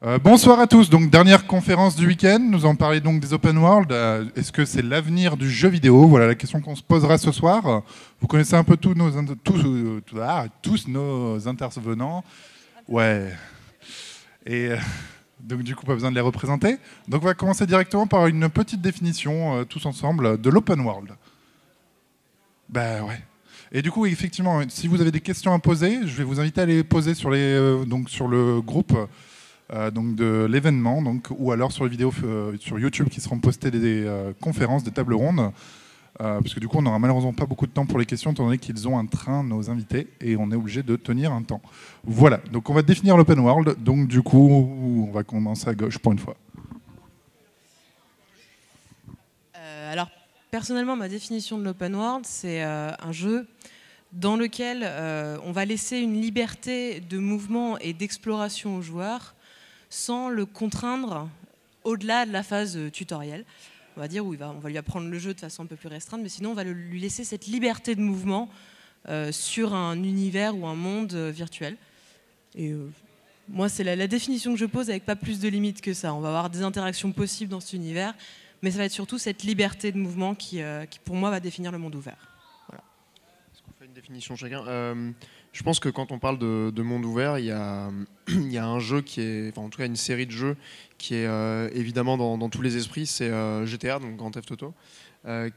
Bonsoir à tous. Donc dernière conférence du week-end. Nous en parlons donc des open world. Est-ce que c'est l'avenir du jeu vidéo? Voilà la question qu'on se posera ce soir. Vous connaissez un peu tous nos intervenants. Ouais. Et donc du coup pas besoin de les représenter. Donc on va commencer directement par une petite définition tous ensemble de l'open world. Bah ouais. Et du coup, effectivement, si vous avez des questions à poser, je vais vous inviter à les poser sur donc sur le groupe donc de l'événement, ou alors sur les vidéos sur YouTube qui seront postées des conférences, des tables rondes, parce que du coup on n'aura malheureusement pas beaucoup de temps pour les questions, étant donné qu'ils ont un train, nos invités, et on est obligé de tenir un temps. Voilà, donc on va définir l'open world, donc du coup on va commencer à gauche pour une fois. Alors personnellement, ma définition de l'open world, c'est un jeu dans lequel on va laisser une liberté de mouvement et d'exploration aux joueurs sans le contraindre au-delà de la phase tutoriel. On va dire où on va lui apprendre le jeu de façon un peu plus restreinte, mais sinon on va lui laisser cette liberté de mouvement sur un univers ou un monde virtuel. Et moi, c'est la définition que je pose avec pas plus de limites que ça. On va avoir des interactions possibles dans cet univers, mais ça va être surtout cette liberté de mouvement qui pour moi, va définir le monde ouvert. Voilà. Est-ce qu'on fait une définition chacun? Je pense que quand on parle de monde ouvert, il y a un jeu qui est, enfin en tout cas une série de jeux qui est évidemment dans tous les esprits, c'est GTA, donc Grand Theft Auto,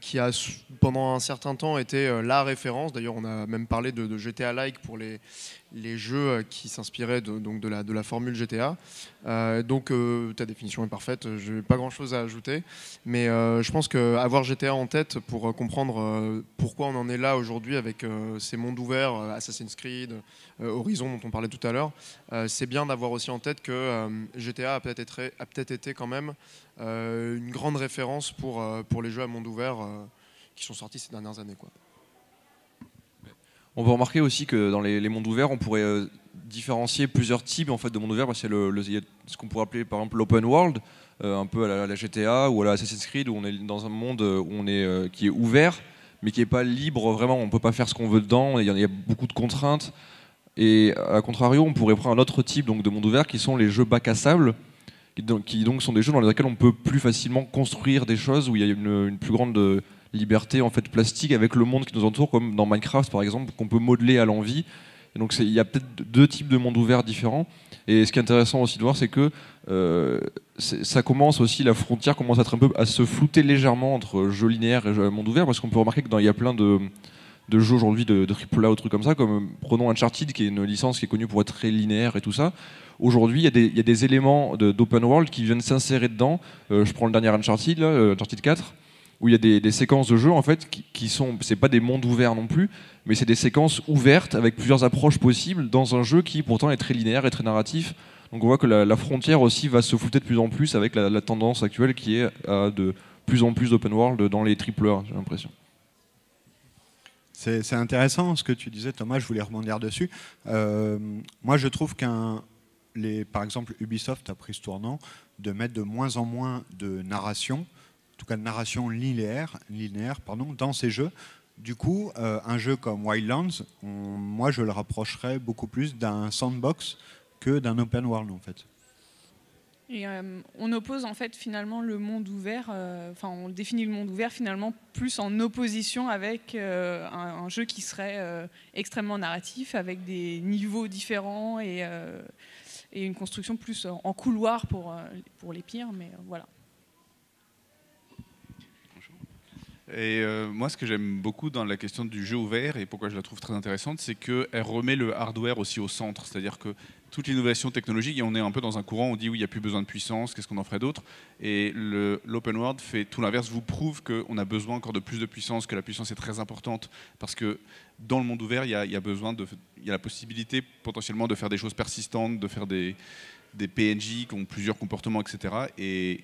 qui a pendant un certain temps été la référence. D'ailleurs, on a même parlé de GTA-like pour les jeux qui s'inspiraient de la formule GTA. Donc ta définition est parfaite, je n'ai pas grand-chose à ajouter. Mais je pense qu'avoir GTA en tête pour comprendre pourquoi on en est là aujourd'hui avec ces mondes ouverts, Assassin's Creed, Horizon dont on parlait tout à l'heure, c'est bien d'avoir aussi en tête que GTA a peut-être été quand même une grande référence pour les jeux à monde ouvert qui sont sortis ces dernières années, quoi. On peut remarquer aussi que dans les mondes ouverts, on pourrait différencier plusieurs types en fait, de mondes ouverts. C'est ce qu'on pourrait appeler par exemple l'open world, un peu à la GTA ou à la Assassin's Creed, où on est dans un monde qui est ouvert, mais qui n'est pas libre vraiment. On ne peut pas faire ce qu'on veut dedans, il y a beaucoup de contraintes. Et à contrario, on pourrait prendre un autre type donc, de monde ouvert qui sont les jeux bac à sable, qui donc sont des jeux dans lesquels on peut plus facilement construire des choses, où il y a une plus grande liberté en fait plastique avec le monde qui nous entoure, comme dans Minecraft par exemple, qu'on peut modeler à l'envie. Et donc il y a peut-être deux types de mondes ouverts différents. Et ce qui est intéressant aussi de voir, c'est que ça commence aussi, la frontière commence à être un peu à se flouter légèrement entre jeu linéaire et jeu monde ouvert, parce qu'on peut remarquer qu'il y a plein de jeux aujourd'hui de AAA ou trucs comme ça, comme prenons Uncharted, qui est une licence qui est connue pour être très linéaire et tout ça. Aujourd'hui, il y a des éléments d'open world qui viennent s'insérer dedans. Je prends le dernier Uncharted, là, Uncharted 4, où il y a des séquences de jeu en fait qui sont, c'est pas des mondes ouverts non plus, mais c'est des séquences ouvertes avec plusieurs approches possibles dans un jeu qui pourtant est très linéaire et très narratif. Donc on voit que la frontière aussi va se flouter de plus en plus avec la tendance actuelle qui est à de plus en plus d'open world dans les AAA, j'ai l'impression. C'est intéressant ce que tu disais, Thomas, je voulais rebondir dessus. Moi, je trouve par exemple, Ubisoft a pris ce tournant de mettre de moins en moins de narration, en tout cas de narration linéaire dans ces jeux. Du coup, un jeu comme Wildlands, moi, je le rapprocherais beaucoup plus d'un sandbox que d'un open world, en fait. Et on oppose en fait finalement le monde ouvert, on définit le monde ouvert finalement plus en opposition avec un jeu qui serait extrêmement narratif, avec des niveaux différents et une construction plus en couloir pour les pires, mais voilà. Et moi, ce que j'aime beaucoup dans la question du jeu ouvert, et pourquoi je la trouve très intéressante, c'est qu'elle remet le hardware aussi au centre. C'est-à-dire que toute l'innovation technologique, et on est un peu dans un courant, on dit oui, il n'y a plus besoin de puissance, qu'est-ce qu'on en ferait d'autre? Et l'open world fait tout l'inverse, vous prouve qu'on a besoin encore de plus de puissance, que la puissance est très importante, parce que dans le monde ouvert, il y a la possibilité potentiellement de faire des choses persistantes, de faire des PNJ qui ont plusieurs comportements, etc. Et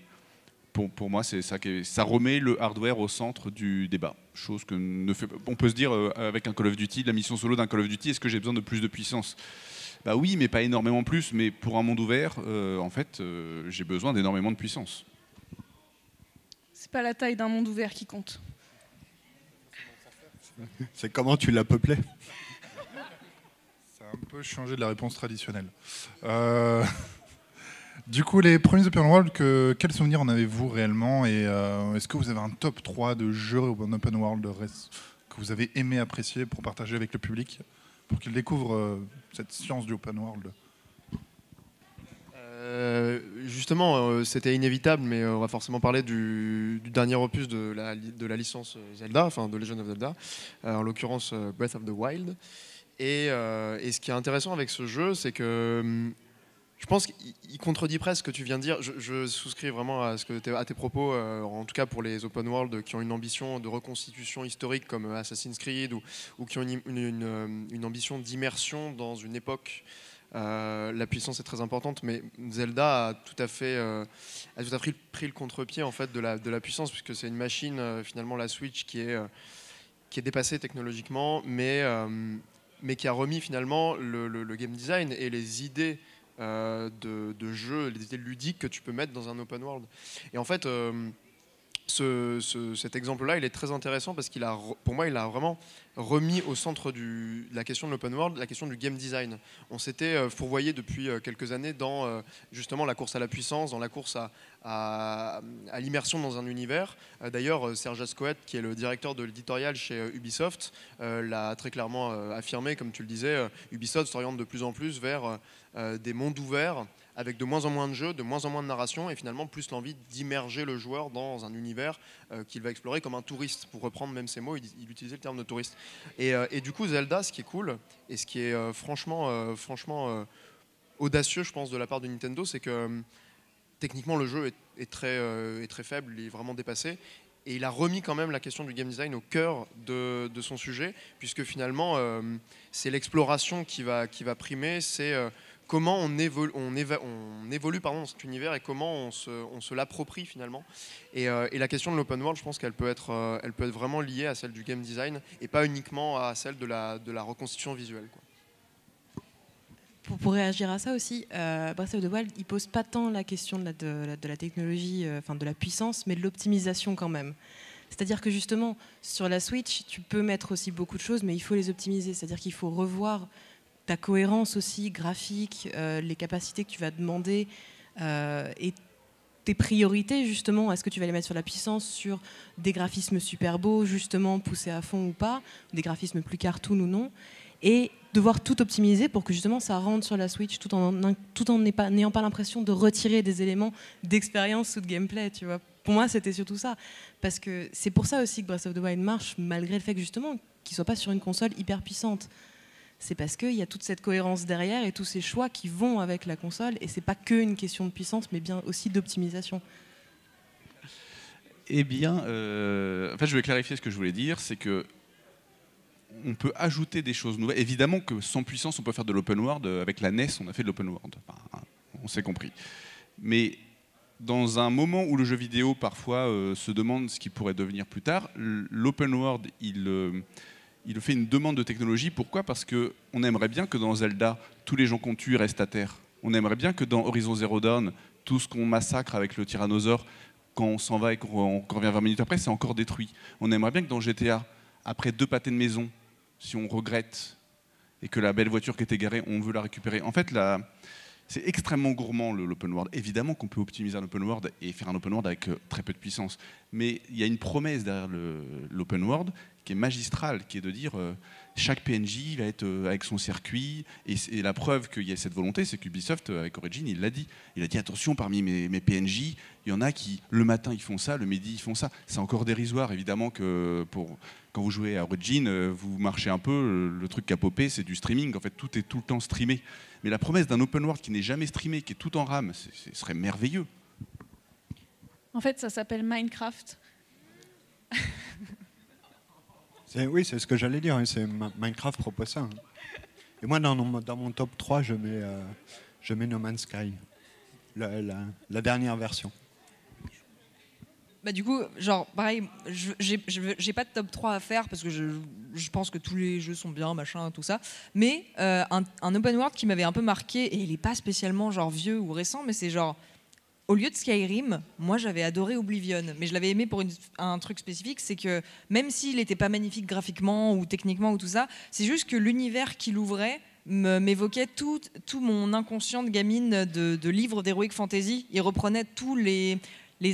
pour moi, c'est ça ça remet le hardware au centre du débat. Chose que on peut se dire avec un Call of Duty, la mission solo d'un Call of Duty, est-ce que j'ai besoin de plus de puissance? Bah oui, mais pas énormément plus. Mais pour un monde ouvert, en fait, j'ai besoin d'énormément de puissance. C'est pas la taille d'un monde ouvert qui compte. C'est comment tu l'as peuplé. Ça a un peu changé de la réponse traditionnelle. Du coup, les premiers open world, quels souvenirs en avez-vous réellement? Et est-ce que vous avez un top 3 de jeux en open world que vous avez aimé apprécier pour partager avec le public, pour qu'il découvre cette science du open world? Justement, c'était inévitable, mais on va forcément parler du dernier opus de la licence Zelda, enfin de Legend of Zelda, en l'occurrence Breath of the Wild. Et ce qui est intéressant avec ce jeu, c'est que je pense qu'il contredit presque ce que tu viens de dire. Je souscris vraiment à tes propos, en tout cas pour les open world qui ont une ambition de reconstitution historique comme Assassin's Creed ou qui ont une ambition d'immersion dans une époque. La puissance est très importante, mais Zelda a tout à fait pris le contre-pied en fait de la puissance, puisque c'est une machine finalement, la Switch, qui est dépassée technologiquement, mais qui a remis finalement le game design et les idées de jeu, les idées ludiques que tu peux mettre dans un open world. Et en fait, cet exemple-là, il est très intéressant parce pour moi, il a vraiment remis au centre de la question de l'open world, la question du game design. On s'était fourvoyé depuis quelques années dans justement la course à la puissance, dans la course à l'immersion dans un univers. D'ailleurs, Serge Ascoët, qui est le directeur de l'éditorial chez Ubisoft, l'a très clairement affirmé, comme tu le disais, Ubisoft s'oriente de plus en plus vers des mondes ouverts, avec de moins en moins de jeux, de moins en moins de narration, et finalement plus l'envie d'immerger le joueur dans un univers qu'il va explorer comme un touriste. Pour reprendre même ces mots, il utilisait le terme de touriste. Et du coup, Zelda, ce qui est cool, et ce qui est franchement audacieux, je pense, de la part de Nintendo, c'est que techniquement, le jeu est très faible, il est vraiment dépassé. Et il a remis quand même la question du game design au cœur de son sujet, puisque finalement, c'est l'exploration qui va primer, c'est comment on évolue dans cet univers et comment on se l'approprie finalement. Et la question de l'open world, je pense qu'elle peut être vraiment liée à celle du game design et pas uniquement à celle de la reconstitution visuelle, quoi. Pour réagir à ça aussi, Breath of the Wild, il pose pas tant la question de la technologie, de la puissance, mais de l'optimisation quand même. C'est-à-dire que justement, sur la Switch, tu peux mettre aussi beaucoup de choses, mais il faut les optimiser. C'est-à-dire qu'il faut revoir ta cohérence aussi graphique, les capacités que tu vas demander et tes priorités, justement. Est-ce que tu vas les mettre sur la puissance, sur des graphismes super beaux, justement, poussés à fond ou pas, des graphismes plus cartoon ou non, et devoir tout optimiser pour que justement ça rentre sur la Switch tout en n'ayant pas l'impression de retirer des éléments d'expérience ou de gameplay, tu vois. Pour moi, c'était surtout ça. Parce que c'est pour ça aussi que Breath of the Wild marche, malgré le fait que justement, qu'il ne soit pas sur une console hyper puissante. C'est parce qu'il y a toute cette cohérence derrière et tous ces choix qui vont avec la console. Et c'est pas qu'une question de puissance, mais bien aussi d'optimisation. Eh bien, en fait, je vais clarifier ce que je voulais dire, c'est que on peut ajouter des choses nouvelles. Évidemment que sans puissance, on peut faire de l'open world. Avec la NES, on a fait de l'open world. Enfin, on s'est compris. Mais dans un moment où le jeu vidéo, parfois, se demande ce qu'il pourrait devenir plus tard, l'open world, il fait une demande de technologie. Pourquoi? Parce qu'on aimerait bien que dans Zelda, tous les gens qu'on tue restent à terre. On aimerait bien que dans Horizon Zero Dawn, tout ce qu'on massacre avec le tyrannosaure, quand on s'en va et qu'on revient 20 minutes après, c'est encore détruit. On aimerait bien que dans GTA, après 2 pâtés de maison, si on regrette et que la belle voiture qui était garée, on veut la récupérer. En fait, c'est extrêmement gourmand l'open world. Évidemment qu'on peut optimiser un open world et faire un open world avec très peu de puissance. Mais il y a une promesse derrière l'open world qui est magistrale, qui est de dire chaque PNJ va être avec son circuit. Et la preuve qu'il y a cette volonté, c'est qu'Ubisoft, avec Origin, il l'a dit. Il a dit attention, parmi mes PNJ, il y en a qui, le matin, ils font ça, le midi, ils font ça. C'est encore dérisoire, évidemment, que quand vous jouez à Origin, vous marchez un peu. Le truc qui a popé, c'est du streaming. En fait, tout est tout le temps streamé. Mais la promesse d'un open world qui n'est jamais streamé, qui est tout en RAM, ce serait merveilleux. En fait, ça s'appelle Minecraft. Oui, c'est ce que j'allais dire. Minecraft propose ça. Et moi, dans mon top 3, je mets No Man's Sky, la dernière version. Bah du coup, genre, pareil, j'ai pas de top 3 à faire parce que je pense que tous les jeux sont bien, machin, tout ça. Mais un open world qui m'avait un peu marqué, et il est pas spécialement genre vieux ou récent, mais c'est genre, au lieu de Skyrim, moi j'avais adoré Oblivion, mais je l'avais aimé pour un truc spécifique, c'est que même s'il n'était pas magnifique graphiquement ou techniquement ou tout ça, c'est juste que l'univers qu'il ouvrait m'évoquait tout mon inconscient de gamine de livres d'heroic fantasy. Il reprenait tous les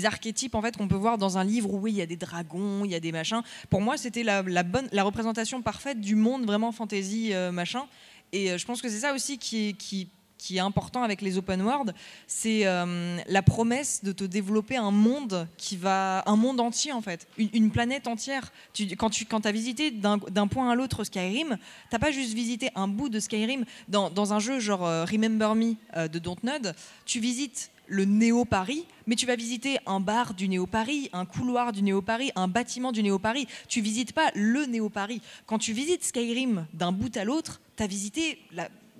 archétypes en fait qu'on peut voir dans un livre où oui, il y a des dragons, il y a des machins. Pour moi, c'était la représentation parfaite du monde vraiment fantasy machin. Et je pense que c'est ça aussi qui est important avec les open world, c'est la promesse de te développer un monde un monde entier en fait, une planète entière. Quand tu as visité d'un point à l'autre Skyrim, t'as pas juste visité un bout de Skyrim. Dans un jeu genre Remember Me de Dontnod, tu visites le Néo-Paris, mais tu vas visiter un bar du Néo-Paris, un couloir du Néo-Paris, un bâtiment du Néo-Paris. Tu visites pas le Néo-Paris. Quand tu visites Skyrim d'un bout à l'autre, tu as visité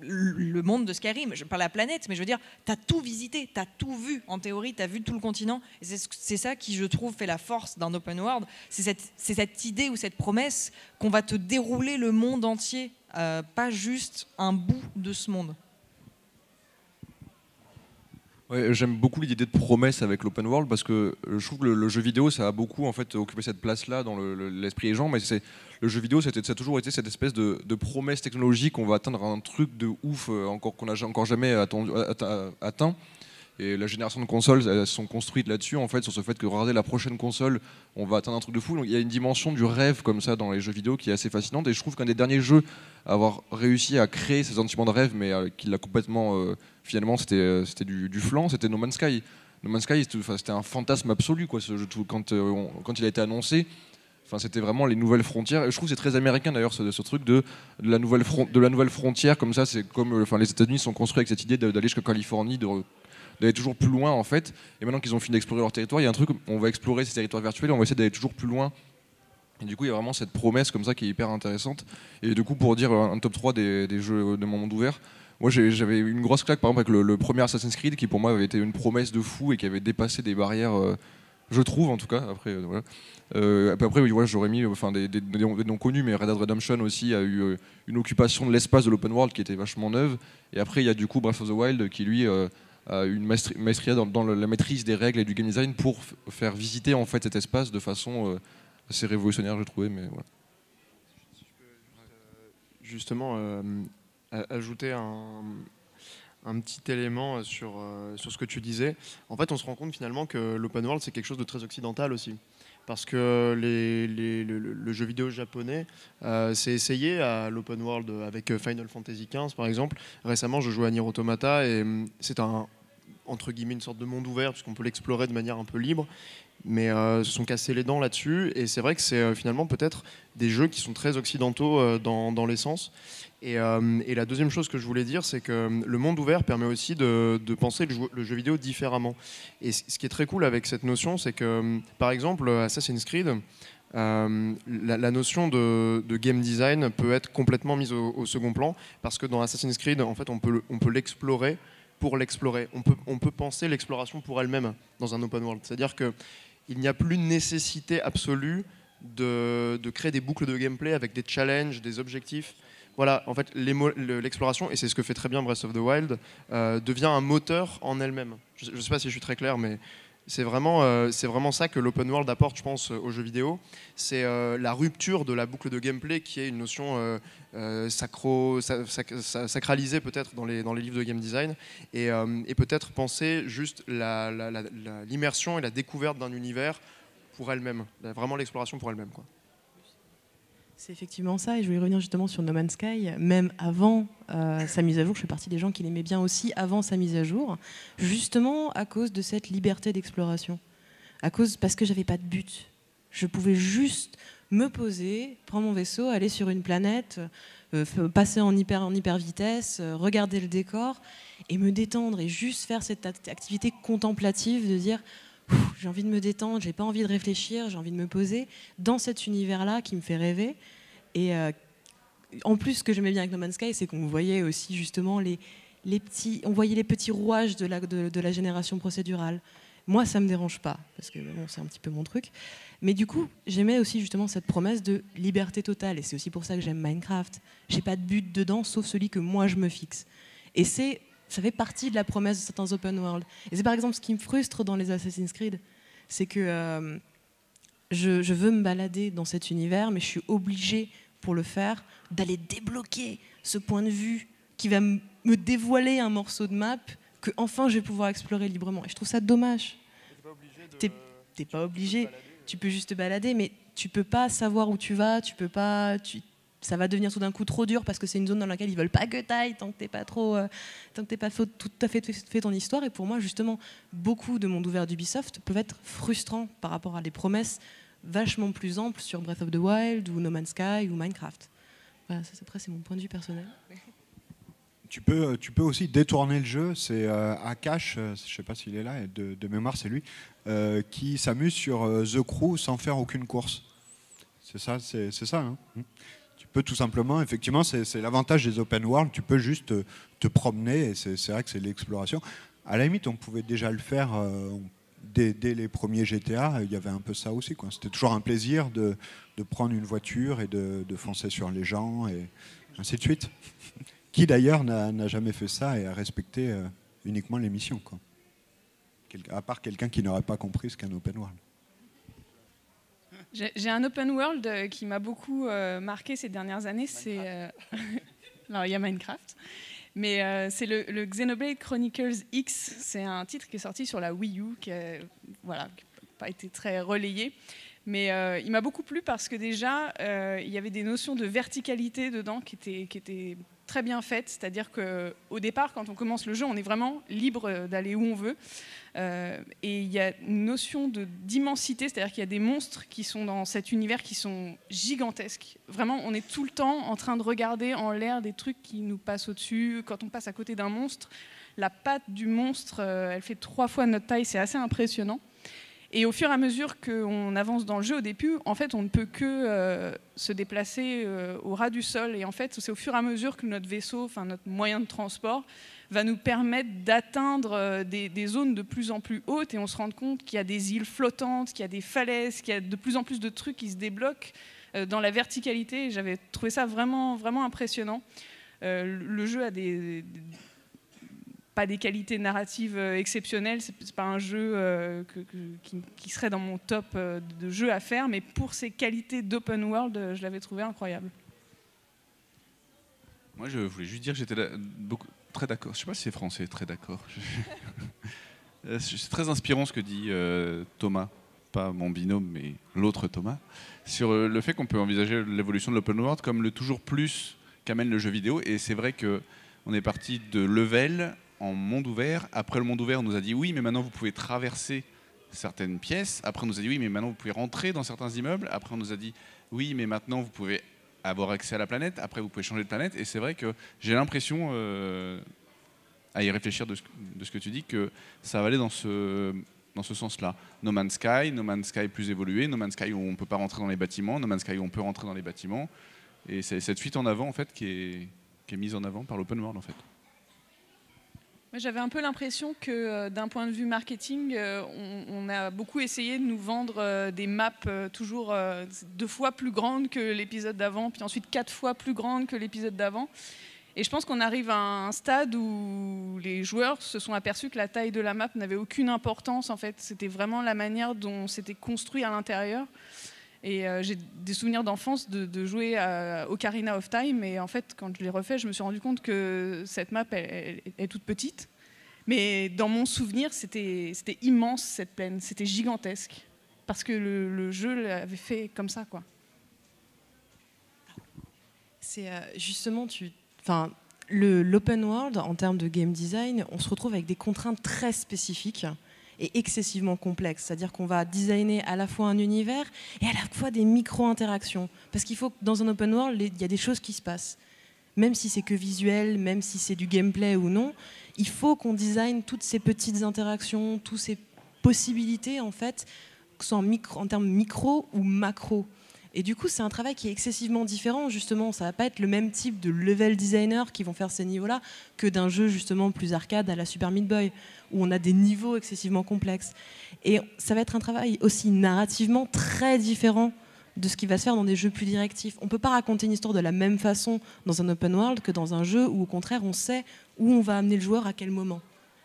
le monde de Skyrim, pas la planète, mais je veux dire, tu as tout visité, tu as tout vu. En théorie, tu as vu tout le continent. Et c'est ça qui, je trouve, fait la force d'un open world. C'est cette idée ou cette promesse qu'on va te dérouler le monde entier, pas juste un bout de ce monde. Ouais, j'aime beaucoup l'idée de promesse avec l'open world parce que je trouve que le jeu vidéo ça a beaucoup en fait occupé cette place-là dans l'esprit des gens, mais le jeu vidéo ça a toujours été cette espèce de promesse technologique, on va atteindre un truc de ouf qu'on n'a encore jamais atteint. Et la génération de consoles, elles sont construites là-dessus, en fait, sur ce fait que regarder la prochaine console, on va atteindre un truc de fou. Donc il y a une dimension du rêve comme ça dans les jeux vidéo qui est assez fascinante. Et je trouve qu'un des derniers jeux à avoir réussi à créer ces sentiments de rêve, mais qui l'a complètement, finalement, c'était du flan, c'était No Man's Sky. No Man's Sky, c'était un fantasme absolu, quoi, ce jeu, quand il a été annoncé. Enfin, c'était vraiment les nouvelles frontières. Et je trouve que c'est très américain d'ailleurs ce truc de la nouvelle frontière comme ça. C'est comme les États-Unis sont construits avec cette idée d'aller jusqu'à Californie, d'aller toujours plus loin en fait. Et maintenant qu'ils ont fini d'explorer leur territoire, il y a un truc, on va explorer ces territoires virtuels et on va essayer d'aller toujours plus loin. Et du coup, il y a vraiment cette promesse comme ça qui est hyper intéressante. Et du coup, pour dire un top 3 des jeux de mon monde ouvert, moi j'avais une grosse claque par exemple avec le premier Assassin's Creed qui pour moi avait été une promesse de fou et qui avait dépassé des barrières, je trouve en tout cas. Après, voilà. Après ouais, j'aurais mis des noms connus, mais Red Dead Redemption aussi a eu une occupation de l'espace de l'open world qui était vachement neuve. Et après, il y a du coup Breath of the Wild qui lui une maestria dans la maîtrise des règles et du game design pour faire visiter en fait cet espace de façon assez révolutionnaire, j'ai trouvé. Mais voilà. Si je peux justement ajouter un petit élément sur ce que tu disais. En fait, on se rend compte finalement que l'open world c'est quelque chose de très occidental aussi. Parce que le jeu vidéo japonais s'est essayé à l'open world avec Final Fantasy XV par exemple. Récemment, je jouais à Nier Automata et c'est entre guillemets une sorte de monde ouvert puisqu'on peut l'explorer de manière un peu libre. Mais se sont cassés les dents là-dessus. Et c'est vrai que c'est finalement peut-être des jeux qui sont très occidentaux dans l'essence. Et la deuxième chose que je voulais dire, c'est que le monde ouvert permet aussi de penser le jeu vidéo différemment. Et ce qui est très cool avec cette notion, c'est que, par exemple, Assassin's Creed, la notion de game design peut être complètement mise au second plan, parce que dans Assassin's Creed, en fait, on peut l'explorer pour l'explorer. On peut penser l'exploration pour elle-même dans un open world. C'est-à-dire qu'il n'y a plus nécessité absolue de créer des boucles de gameplay avec des challenges, des objectifs. Voilà, en fait, l'exploration, et c'est ce que fait très bien Breath of the Wild, devient un moteur en elle-même. Je ne sais pas si je suis très clair, mais c'est vraiment ça que l'open world apporte, je pense, aux jeux vidéo. C'est la rupture de la boucle de gameplay qui est une notion sacralisée peut-être dans les livres de game design, et peut-être penser juste l'immersion et la découverte d'un univers pour elle-même, vraiment l'exploration pour elle-même, quoi. C'est effectivement ça, et je voulais revenir justement sur No Man's Sky, même avant sa mise à jour. Je fais partie des gens qui l'aimaient bien aussi avant sa mise à jour, justement à cause de cette liberté d'exploration, parce que j'avais pas de but. Je pouvais juste me poser, prendre mon vaisseau, aller sur une planète, passer en hyper vitesse, regarder le décor et me détendre, et juste faire cette activité contemplative de dire j'ai envie de me détendre, j'ai pas envie de réfléchir, j'ai envie de me poser dans cet univers-là qui me fait rêver. Et en plus, ce que j'aimais bien avec No Man's Sky, c'est qu'on voyait aussi justement les petits rouages de la génération procédurale. Moi, ça me dérange pas, parce que bon, c'est un petit peu mon truc. Mais du coup, j'aimais aussi justement cette promesse de liberté totale. Et c'est aussi pour ça que j'aime Minecraft. J'ai pas de but dedans, sauf celui que moi je me fixe. Et ça fait partie de la promesse de certains open world. Et c'est par exemple ce qui me frustre dans les Assassin's Creed, c'est que je veux me balader dans cet univers, mais je suis obligée pour le faire d'aller débloquer ce point de vue qui va me dévoiler un morceau de map que enfin je vais pouvoir explorer librement. Et je trouve ça dommage. T'es pas obligé. Tu peux juste te balader, mais tu peux pas savoir où tu vas. Tu peux pas. Ça va devenir tout d'un coup trop dur parce que c'est une zone dans laquelle ils veulent pas que t'ailles tant que t'es pas trop, tant que t'es pas tout à fait ton histoire. Et pour moi, justement, beaucoup de mondes ouverts d'Ubisoft peuvent être frustrants par rapport à des promesses vachement plus amples sur Breath of the Wild ou No Man's Sky ou Minecraft. Voilà, ça, après, c'est mon point de vue personnel. Tu peux aussi détourner le jeu. C'est Akash, je ne sais pas s'il est là, de mémoire c'est lui, qui s'amuse sur The Crew sans faire aucune course. C'est ça, hein. Tu peux tout simplement, effectivement, c'est l'avantage des open world, tu peux juste te promener, et c'est vrai que c'est l'exploration. À la limite, on pouvait déjà le faire dès les premiers GTA, il y avait un peu ça aussi, quoi. C'était toujours un plaisir de prendre une voiture et de foncer sur les gens, et ainsi de suite. Qui d'ailleurs n'a jamais fait ça et a respecté uniquement les missions, quoi. À part quelqu'un qui n'aurait pas compris ce qu'est un open world. J'ai un open world qui m'a beaucoup marqué ces dernières années. Alors, il y a Minecraft. Mais c'est le Xenoblade Chronicles X. C'est un titre qui est sorti sur la Wii U, qui n'a pas été très relayé. Mais il m'a beaucoup plu parce que déjà, il y avait des notions de verticalité dedans qui étaient très bien faites. C'est-à-dire qu'au départ, quand on commence le jeu, on est vraiment libre d'aller où on veut. Et il y a une notion d'immensité, c'est-à-dire qu'il y a des monstres qui sont dans cet univers qui sont gigantesques. Vraiment, on est tout le temps en train de regarder en l'air des trucs qui nous passent au-dessus. Quand on passe à côté d'un monstre, la patte du monstre, elle fait 3 fois notre taille, c'est assez impressionnant. Et au fur et à mesure qu'on avance dans le jeu, au début, en fait, on ne peut que se déplacer au ras du sol. Et en fait, c'est au fur et à mesure que notre vaisseau, enfin notre moyen de transport, va nous permettre d'atteindre des zones de plus en plus hautes. Et on se rend compte qu'il y a des îles flottantes, qu'il y a des falaises, qu'il y a de plus en plus de trucs qui se débloquent dans la verticalité. Et j'avais trouvé ça vraiment, vraiment impressionnant. Le jeu a pas des qualités narratives exceptionnelles, c'est pas un jeu qui serait dans mon top de jeux à faire, mais pour ses qualités d'open world, je l'avais trouvé incroyable. Moi, je voulais juste dire que j'étais très d'accord. Je sais pas si c'est français, très d'accord. C'est très inspirant ce que dit Thomas, pas mon binôme, mais l'autre Thomas, sur le fait qu'on peut envisager l'évolution de l'open world comme le toujours plus qu'amène le jeu vidéo. Et c'est vrai qu'on est parti de level en monde ouvert. Après le monde ouvert, on nous a dit oui, mais maintenant vous pouvez traverser certaines pièces. Après on nous a dit oui, mais maintenant vous pouvez rentrer dans certains immeubles. Après on nous a dit oui, mais maintenant vous pouvez avoir accès à la planète. Après vous pouvez changer de planète. Et c'est vrai que j'ai l'impression, à y réfléchir de ce que tu dis, que ça va aller dans ce sens-là. No Man's Sky plus évolué, No Man's Sky où on ne peut pas rentrer dans les bâtiments, No Man's Sky où on peut rentrer dans les bâtiments. Et c'est cette fuite en avant en fait qui est mise en avant par l'open world en fait. J'avais un peu l'impression que d'un point de vue marketing, on a beaucoup essayé de nous vendre des maps toujours 2 fois plus grandes que l'épisode d'avant, puis ensuite 4 fois plus grandes que l'épisode d'avant. Et je pense qu'on arrive à un stade où les joueurs se sont aperçus que la taille de la map n'avait aucune importance. En fait, c'était vraiment la manière dont c'était construit à l'intérieur. Et j'ai des souvenirs d'enfance de jouer à Ocarina of Time. Et en fait, quand je l'ai refait, je me suis rendu compte que cette map elle est toute petite. Mais dans mon souvenir, c'était immense cette plaine. C'était gigantesque. Parce que le jeu l'avait fait comme ça, quoi. C'est justement, l'open world, en termes de game design, on se retrouve avec des contraintes très spécifiques et excessivement complexe. C'est-à-dire qu'on va designer à la fois un univers et à la fois des micro-interactions. Parce qu'il faut que dans un open world, il y a des choses qui se passent. Même si c'est que visuel, même si c'est du gameplay ou non, il faut qu'on design toutes ces petites interactions, toutes ces possibilités, en fait, que ce soit en termes micro ou macro. Et du coup, c'est un travail qui est excessivement différent, justement. Ça ne va pas être le même type de level designer qui vont faire ces niveaux-là que d'un jeu, justement, plus arcade à la Super Meat Boy, où on a des niveaux excessivement complexes. Et ça va être un travail aussi narrativement très différent de ce qui va se faire dans des jeux plus directifs. On ne peut pas raconter une histoire de la même façon dans un open world que dans un jeu où, au contraire, on sait où on va amener le joueur à quel moment,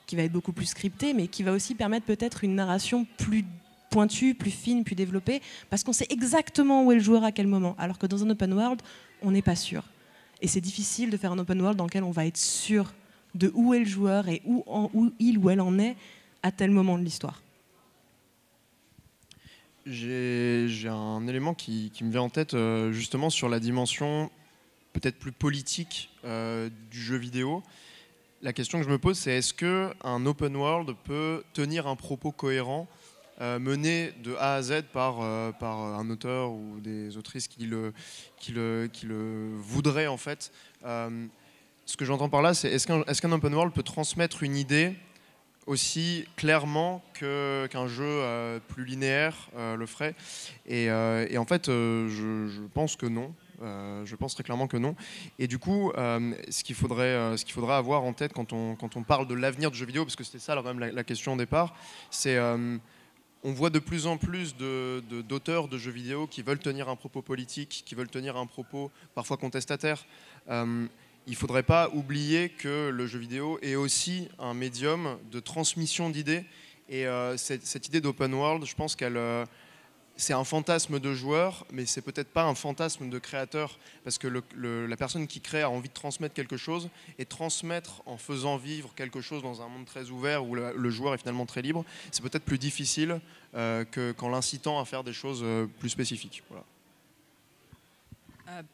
qui va être beaucoup plus scripté, mais qui va aussi permettre peut-être une narration plus pointue, plus fine, plus développée, parce qu'on sait exactement où est le joueur à quel moment, alors que dans un open world, on n'est pas sûr. Et c'est difficile de faire un open world dans lequel on va être sûr de où est le joueur et où il ou elle en est à tel moment de l'histoire. J'ai un élément qui me vient en tête justement sur la dimension peut-être plus politique du jeu vidéo. La question que je me pose, c'est est-ce qu'un open world peut tenir un propos cohérent mené de A à Z par un auteur ou des autrices qui le voudraient en fait. Ce que j'entends par là, c'est est-ce qu'un open world peut transmettre une idée aussi clairement qu'un jeu plus linéaire le ferait et en fait, je pense que non. Je pense très clairement que non. Et du coup, ce qu'il faudrait avoir en tête quand on parle de l'avenir du jeu vidéo, parce que c'était ça quand même la question au départ, c'est on voit de plus en plus d'auteurs de jeux vidéo qui veulent tenir un propos politique, qui veulent tenir un propos parfois contestataire. Il ne faudrait pas oublier que le jeu vidéo est aussi un médium de transmission d'idées. Et cette idée d'open world, je pense qu'elle... c'est un fantasme de joueur, mais c'est peut-être pas un fantasme de créateur, parce que la personne qui crée a envie de transmettre quelque chose, et transmettre en faisant vivre quelque chose dans un monde très ouvert où le joueur est finalement très libre, c'est peut-être plus difficile qu'en l'incitant à faire des choses plus spécifiques. Voilà.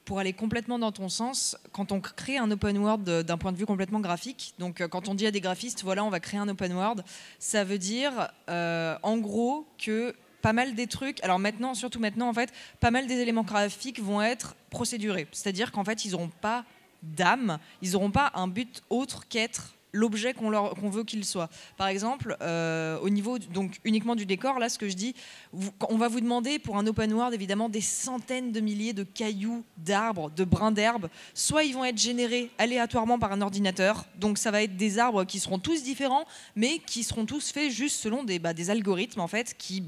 Pour aller complètement dans ton sens, quand on crée un open world d'un point de vue complètement graphique, donc quand on dit à des graphistes, voilà, on va créer un open world, ça veut dire en gros que pas mal des trucs, alors maintenant, surtout maintenant en fait, pas mal des éléments graphiques vont être procédurés. C'est-à-dire qu'en fait, ils n'auront pas d'âme, ils n'auront pas un but autre qu'être l'objet qu'on veut qu'il soit. Par exemple, au niveau donc uniquement du décor, là, ce que je dis, on va vous demander pour un open world évidemment des centaines de milliers de cailloux, d'arbres, de brins d'herbe. Soit ils vont être générés aléatoirement par un ordinateur, donc ça va être des arbres qui seront tous différents, mais qui seront tous faits juste selon des algorithmes en fait, qui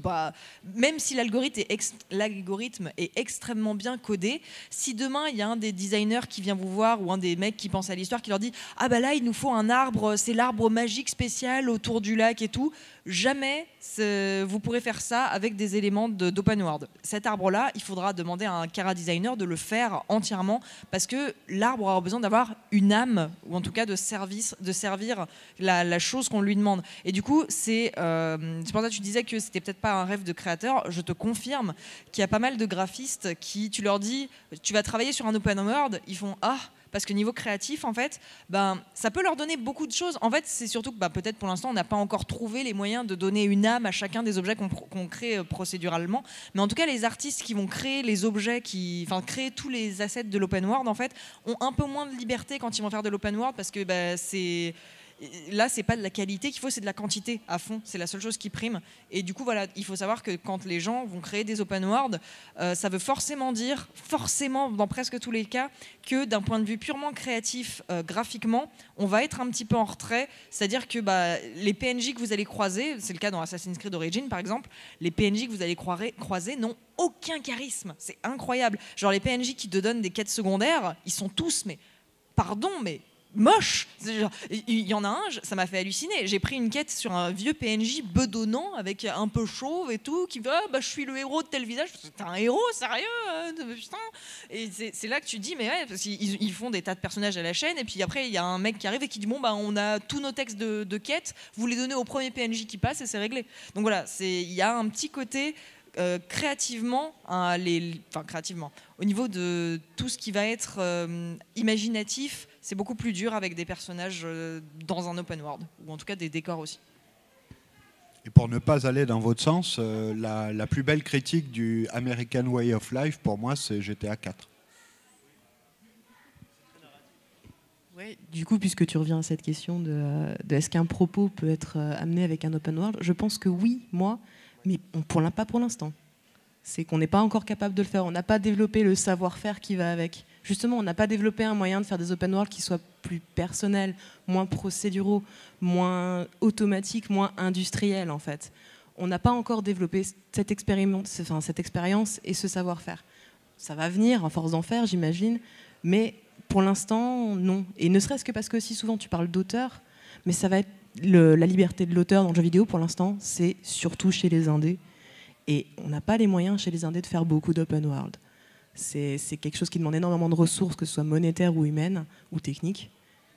même si l'algorithme est extrêmement bien codé, si demain il y a un des designers qui vient vous voir ou un des mecs qui pense à l'histoire qui leur dit ah bah là il nous faut un arbre, c'est l'arbre magique spécial autour du lac et tout. Jamais vous pourrez faire ça avec des éléments d'open world. Cet arbre-là, il faudra demander à un Chara designer de le faire entièrement parce que l'arbre aura besoin d'avoir une âme, ou en tout cas de servir la chose qu'on lui demande. Et du coup, c'est pour ça que tu disais que c'était peut-être pas un rêve de créateur. Je te confirme qu'il y a pas mal de graphistes qui, tu leur dis, tu vas travailler sur un open world, ils font ah. Parce que niveau créatif, en fait, ça peut leur donner beaucoup de choses. En fait, c'est surtout que peut-être pour l'instant, on n'a pas encore trouvé les moyens de donner une âme à chacun des objets qu'on crée procéduralement. Mais en tout cas, les artistes qui vont créer les objets, créer tous les assets de l'open world, en fait, ont un peu moins de liberté quand ils vont faire de l'open world parce que c'est... Là, c'est pas de la qualité qu'il faut, c'est de la quantité à fond. C'est la seule chose qui prime. Et du coup, voilà, il faut savoir que quand les gens vont créer des open world, ça veut forcément dire, dans presque tous les cas, que d'un point de vue purement créatif, graphiquement, on va être un petit peu en retrait. C'est-à-dire que les PNJ que vous allez croiser, c'est le cas dans Assassin's Creed Origins par exemple, les PNJ que vous allez croiser n'ont aucun charisme. C'est incroyable. Genre les PNJ qui te donnent des quêtes secondaires, ils sont tous, mais moche. Il y en a un, ça m'a fait halluciner. J'ai pris une quête sur un vieux PNJ bedonnant avec un peu chauve et tout, qui me dit je suis le héros de tel village. T'es un héros, sérieux putain. Et c'est là que tu te dis mais ouais, parce qu'ils font des tas de personnages à la chaîne et puis après il y a un mec qui arrive et qui dit on a tous nos textes de quête, vous les donnez au premier PNJ qui passe et c'est réglé. Donc voilà, il y a un petit côté créativement, au niveau de tout ce qui va être imaginatif, c'est beaucoup plus dur avec des personnages dans un open world, ou en tout cas des décors aussi. Et pour ne pas aller dans votre sens, la plus belle critique du American Way of Life, pour moi, c'est GTA 4. Ouais, du coup, puisque tu reviens à cette question de est-ce qu'un propos peut être amené avec un open world, je pense que oui, mais pas pour l'instant. C'est qu'on n'est pas encore capable de le faire. On n'a pas développé le savoir-faire qui va avec. Justement, on n'a pas développé un moyen de faire des open world qui soient plus personnels, moins procéduraux, moins automatiques, moins industriels en fait. On n'a pas encore développé cette expérience et ce savoir-faire. Ça va venir à force d'en faire, j'imagine, mais pour l'instant, non. Et ne serait-ce que parce que si souvent tu parles d'auteur, mais ça va être la liberté de l'auteur dans le jeu vidéo, pour l'instant, c'est surtout chez les indés. Et on n'a pas les moyens chez les indés de faire beaucoup d'open world. c'est quelque chose qui demande énormément de ressources, que ce soit monétaires ou humaines ou techniques.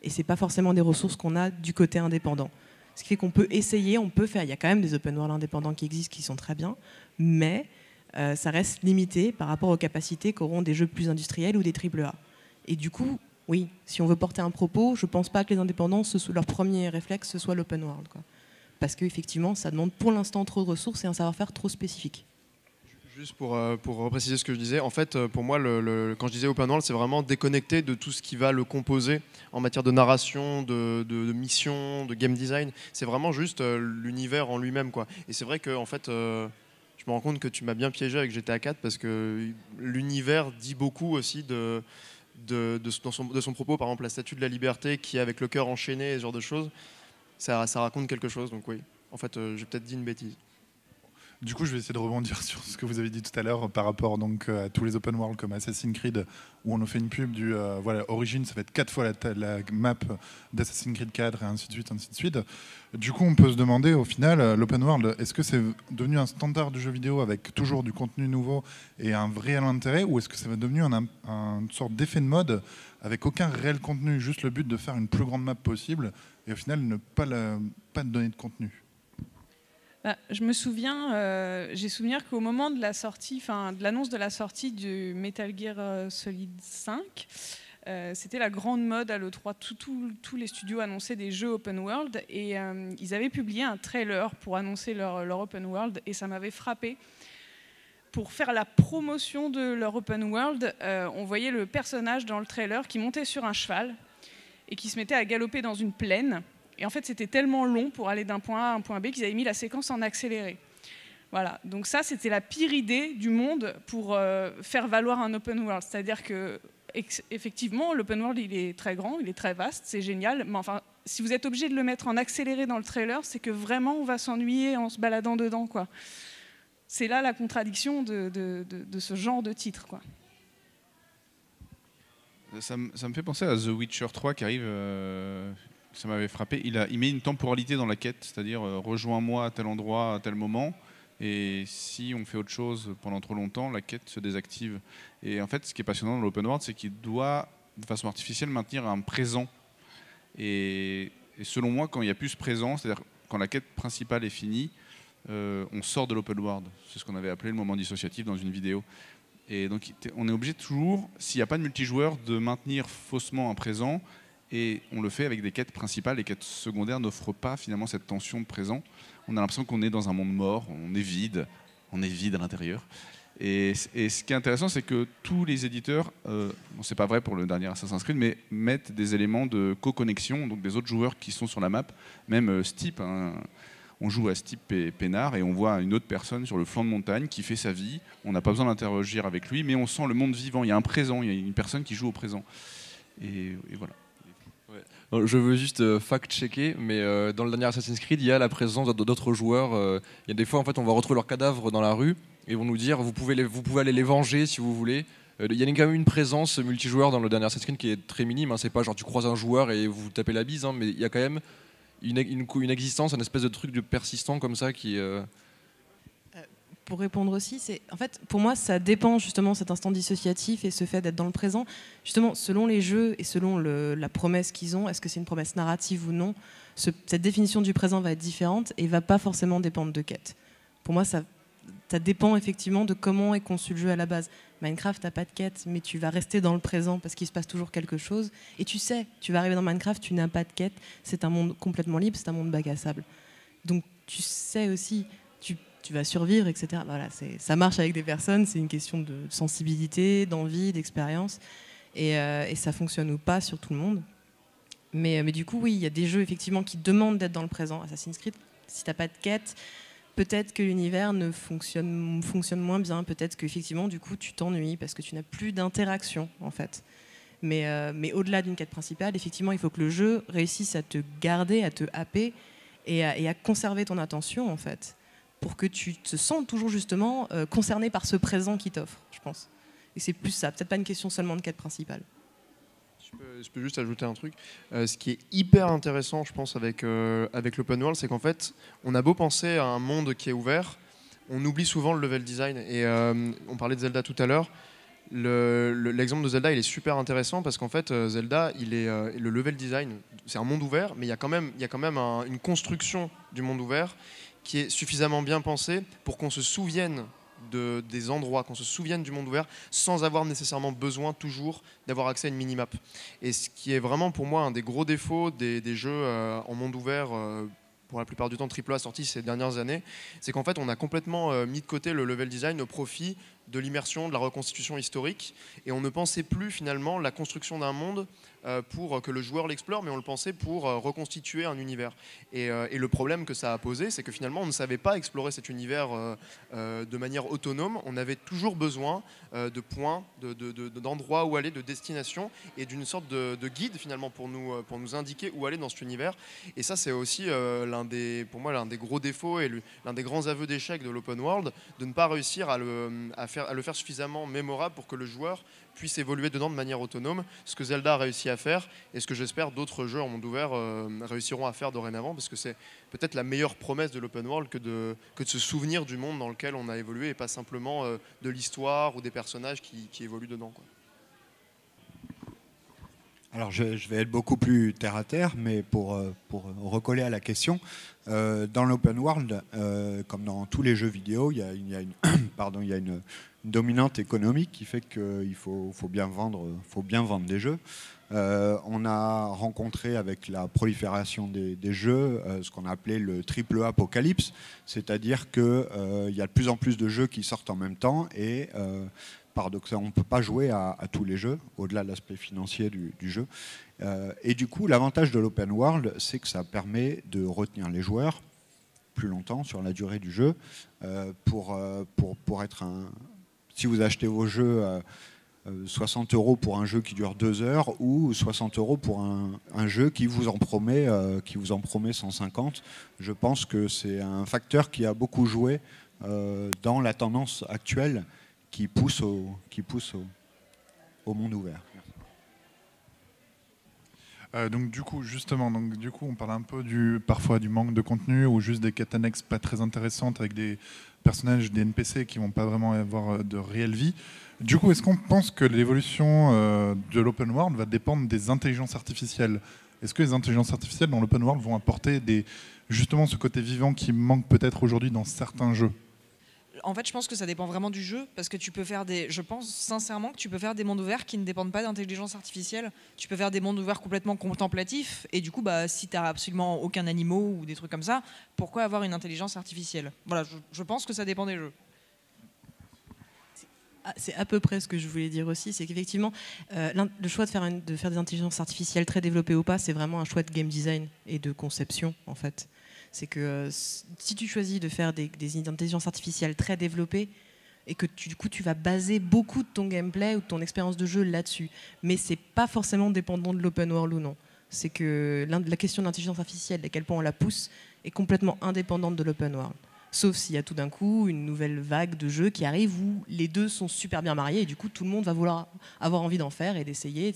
Et c'est pas forcément des ressources qu'on a du côté indépendant. Ce qui fait qu'on peut essayer, on peut faire. Il y a quand même des open world indépendants qui existent, qui sont très bien, mais ça reste limité par rapport aux capacités qu'auront des jeux plus industriels ou des AAA. Et du coup, oui, si on veut porter un propos, je pense pas que les indépendants, leur premier réflexe, ce soit l'open world, quoi. Parce qu'effectivement, ça demande pour l'instant trop de ressources et un savoir-faire trop spécifique. Juste pour repréciser ce que je disais, en fait, pour moi, quand je disais open world, c'est vraiment déconnecté de tout ce qui va le composer en matière de narration, de mission, de game design. C'est vraiment juste l'univers en lui-même, quoi. Et c'est vrai que, en fait, je me rends compte que tu m'as bien piégé avec GTA 4 parce que l'univers dit beaucoup aussi de son propos. Par exemple, la statue de la liberté qui est avec le cœur enchaîné, ce genre de choses, ça raconte quelque chose. Donc oui, en fait, j'ai peut-être dit une bêtise. Du coup, je vais essayer de rebondir sur ce que vous avez dit tout à l'heure par rapport donc, à tous les open world comme Assassin's Creed, où on nous fait une pub du voilà, Origin, ça va être 4 fois la map d'Assassin's Creed 4 et ainsi de suite, ainsi de suite. Du coup, on peut se demander au final, l'open world, est-ce que c'est devenu un standard du jeu vidéo avec toujours du contenu nouveau et un réel intérêt, ou est-ce que ça va devenu une sorte d'effet de mode avec aucun réel contenu, juste le but de faire une plus grande map possible et au final ne pas donner de contenu? Bah, je me souviens, j'ai souvenir qu'au moment de la sortie, de l'annonce de la sortie du Metal Gear Solid 5, c'était la grande mode à l'E3. Tous les studios annonçaient des jeux open world et ils avaient publié un trailer pour annoncer leur open world et ça m'avait frappé. Pour faire la promotion de leur open world, on voyait le personnage dans le trailer qui montait sur un cheval et qui se mettait à galoper dans une plaine. Et en fait, c'était tellement long pour aller d'un point A à un point B qu'ils avaient mis la séquence en accéléré. Voilà. Donc ça, c'était la pire idée du monde pour faire valoir un open world. C'est-à-dire que, effectivement, l'open world, il est très grand, il est très vaste, c'est génial. Mais enfin, si vous êtes obligé de le mettre en accéléré dans le trailer, c'est que vraiment, on va s'ennuyer en se baladant dedans, quoi. C'est là la contradiction de ce genre de titre, quoi. Ça me fait penser à The Witcher 3 qui arrive... Ça m'avait frappé. Il met une temporalité dans la quête, c'est-à-dire rejoins-moi à tel endroit, à tel moment. Et si on fait autre chose pendant trop longtemps, la quête se désactive. Et en fait, ce qui est passionnant dans l'open world, c'est qu'il doit, de façon artificielle, maintenir un présent. Et selon moi, quand il n'y a plus ce présent, c'est-à-dire quand la quête principale est finie, on sort de l'open world. C'est ce qu'on avait appelé le moment dissociatif dans une vidéo. Et donc, on est obligé toujours, s'il n'y a pas de multijoueur, de maintenir faussement un présent. Et on le fait avec des quêtes principales. Les quêtes secondaires n'offrent pas finalement cette tension de présent. On a l'impression qu'on est dans un monde mort, on est vide à l'intérieur. Et ce qui est intéressant, c'est que tous les éditeurs, c'est pas vrai pour le dernier Assassin's Creed, mais mettent des éléments de co-connexion, donc des autres joueurs qui sont sur la map. Même Steep, hein, on joue à Steep et Pénard et on voit une autre personne sur le flanc de montagne qui fait sa vie. On n'a pas besoin d'interagir avec lui, mais on sent le monde vivant. Il y a un présent, il y a une personne qui joue au présent. Et voilà. Ouais. Je veux juste fact-checker, mais dans le dernier Assassin's Creed, il y a la présence d'autres joueurs. Il y a des fois, en fait, on va retrouver leurs cadavres dans la rue et ils vont nous dire vous pouvez aller les venger si vous voulez. Il y a quand même une présence multijoueur dans le dernier Assassin's Creed qui est très minime. Hein. C'est pas genre tu croises un joueur et vous tapez la bise, hein, mais il y a quand même une existence, un espèce de truc de persistant comme ça qui. Pour répondre aussi, en fait, pour moi, ça dépend justement cet instant dissociatif et ce fait d'être dans le présent. Justement, selon les jeux et selon la promesse qu'ils ont, est-ce que c'est une promesse narrative ou non, cette définition du présent va être différente et va pas forcément dépendre de quête. Pour moi, ça dépend effectivement de comment est conçu le jeu à la base. Minecraft, t'as pas de quête, mais tu vas rester dans le présent parce qu'il se passe toujours quelque chose. Et tu sais, tu vas arriver dans Minecraft, tu n'as pas de quête, c'est un monde complètement libre, c'est un monde bac à sable. Donc tu sais aussi, tu vas survivre, etc. Voilà, ça marche avec des personnes, c'est une question de sensibilité, d'envie, d'expérience, et ça fonctionne ou pas sur tout le monde. Mais du coup, oui, il y a des jeux effectivement qui demandent d'être dans le présent. Assassin's Creed, si t'as pas de quête, peut-être que l'univers fonctionne moins bien, peut-être qu'effectivement, du coup, tu t'ennuies parce que tu n'as plus d'interaction, en fait. Mais au-delà d'une quête principale, effectivement, il faut que le jeu réussisse à te garder, à te happer et à conserver ton attention, en fait, pour que tu te sentes toujours justement concerné par ce présent qu'il t'offre, je pense. Et c'est plus ça, peut-être pas une question seulement de quête principale. Je peux juste ajouter un truc. Ce qui est hyper intéressant, je pense, avec l'open world, c'est qu'en fait, on a beau penser à un monde qui est ouvert, on oublie souvent le level design. Et on parlait de Zelda tout à l'heure. l'exemple de Zelda, il est super intéressant parce qu'en fait, Zelda, le level design, c'est un monde ouvert, mais il y a quand même une construction du monde ouvert qui est suffisamment bien pensée pour qu'on se souvienne des endroits, qu'on se souvienne du monde ouvert sans avoir nécessairement besoin toujours d'avoir accès à une minimap. Et ce qui est vraiment pour moi un des gros défauts des jeux en monde ouvert, pour la plupart du temps AAA sortis ces dernières années, c'est qu'en fait on a complètement mis de côté le level design au profit de l'immersion, de la reconstitution historique, et on ne pensait plus finalement la construction d'un monde pour que le joueur l'explore, mais on le pensait pour reconstituer un univers. Et le problème que ça a posé, c'est que finalement on ne savait pas explorer cet univers de manière autonome, on avait toujours besoin de points, d'endroits où aller, de destinations, et d'une sorte de guide finalement pour nous indiquer où aller dans cet univers. Et ça c'est aussi pour moi l'un des gros défauts et l'un des grands aveux d'échec de l'open world, de ne pas réussir à le faire suffisamment mémorable pour que le joueur puisse évoluer dedans de manière autonome, ce que Zelda a réussi à faire et ce que j'espère d'autres jeux en monde ouvert réussiront à faire dorénavant, parce que c'est peut-être la meilleure promesse de l'open world que de se souvenir du monde dans lequel on a évolué et pas simplement de l'histoire ou des personnages qui évoluent dedans, quoi. Alors je vais être beaucoup plus terre à terre, mais pour recoller à la question, dans l'open world, comme dans tous les jeux vidéo, il y a une dominante économique qui fait qu'il faut bien vendre des jeux. On a rencontré avec la prolifération des jeux ce qu'on a appelé le triple A apocalypse, c'est-à-dire qu'il y a de plus en plus de jeux qui sortent en même temps et paradoxalement, on ne peut pas jouer à tous les jeux, au-delà de l'aspect financier du jeu. Et du coup, l'avantage de l'open world, c'est que ça permet de retenir les joueurs plus longtemps sur la durée du jeu. Pour être si vous achetez vos jeux 60 € pour un jeu qui dure 2 heures ou 60 € pour un jeu qui vous en promet 150, je pense que c'est un facteur qui a beaucoup joué dans la tendance actuelle qui pousse au monde ouvert. Donc du coup, justement, on parle un peu parfois du manque de contenu ou juste des quêtes annexes pas très intéressantes avec des personnages, des NPC qui vont pas vraiment avoir de réelle vie. Du coup, est-ce qu'on pense que l'évolution de l'open world va dépendre des intelligences artificielles? Est-ce que les intelligences artificielles dans l'open world vont apporter justement ce côté vivant qui manque peut-être aujourd'hui dans certains jeux? En fait, je pense que ça dépend vraiment du jeu, parce que je pense sincèrement que tu peux faire des mondes ouverts qui ne dépendent pas d'intelligence artificielle. Tu peux faire des mondes ouverts complètement contemplatifs, et du coup, si tu n'as absolument aucun animal ou des trucs comme ça, pourquoi avoir une intelligence artificielle? Voilà, je pense que ça dépend des jeux. C'est à peu près ce que je voulais dire aussi, c'est qu'effectivement, le choix de faire des intelligences artificielles très développées ou pas, c'est vraiment un choix de game design et de conception, en fait. C'est que si tu choisis de faire des intelligences artificielles très développées et que du coup tu vas baser beaucoup de ton gameplay ou de ton expérience de jeu là-dessus, mais c'est pas forcément dépendant de l'open world ou non. C'est que la question de l'intelligence artificielle, à quel point on la pousse, est complètement indépendante de l'open world. Sauf s'il y a tout d'un coup une nouvelle vague de jeux qui arrive où les deux sont super bien mariés et du coup tout le monde va vouloir avoir envie d'en faire et d'essayer,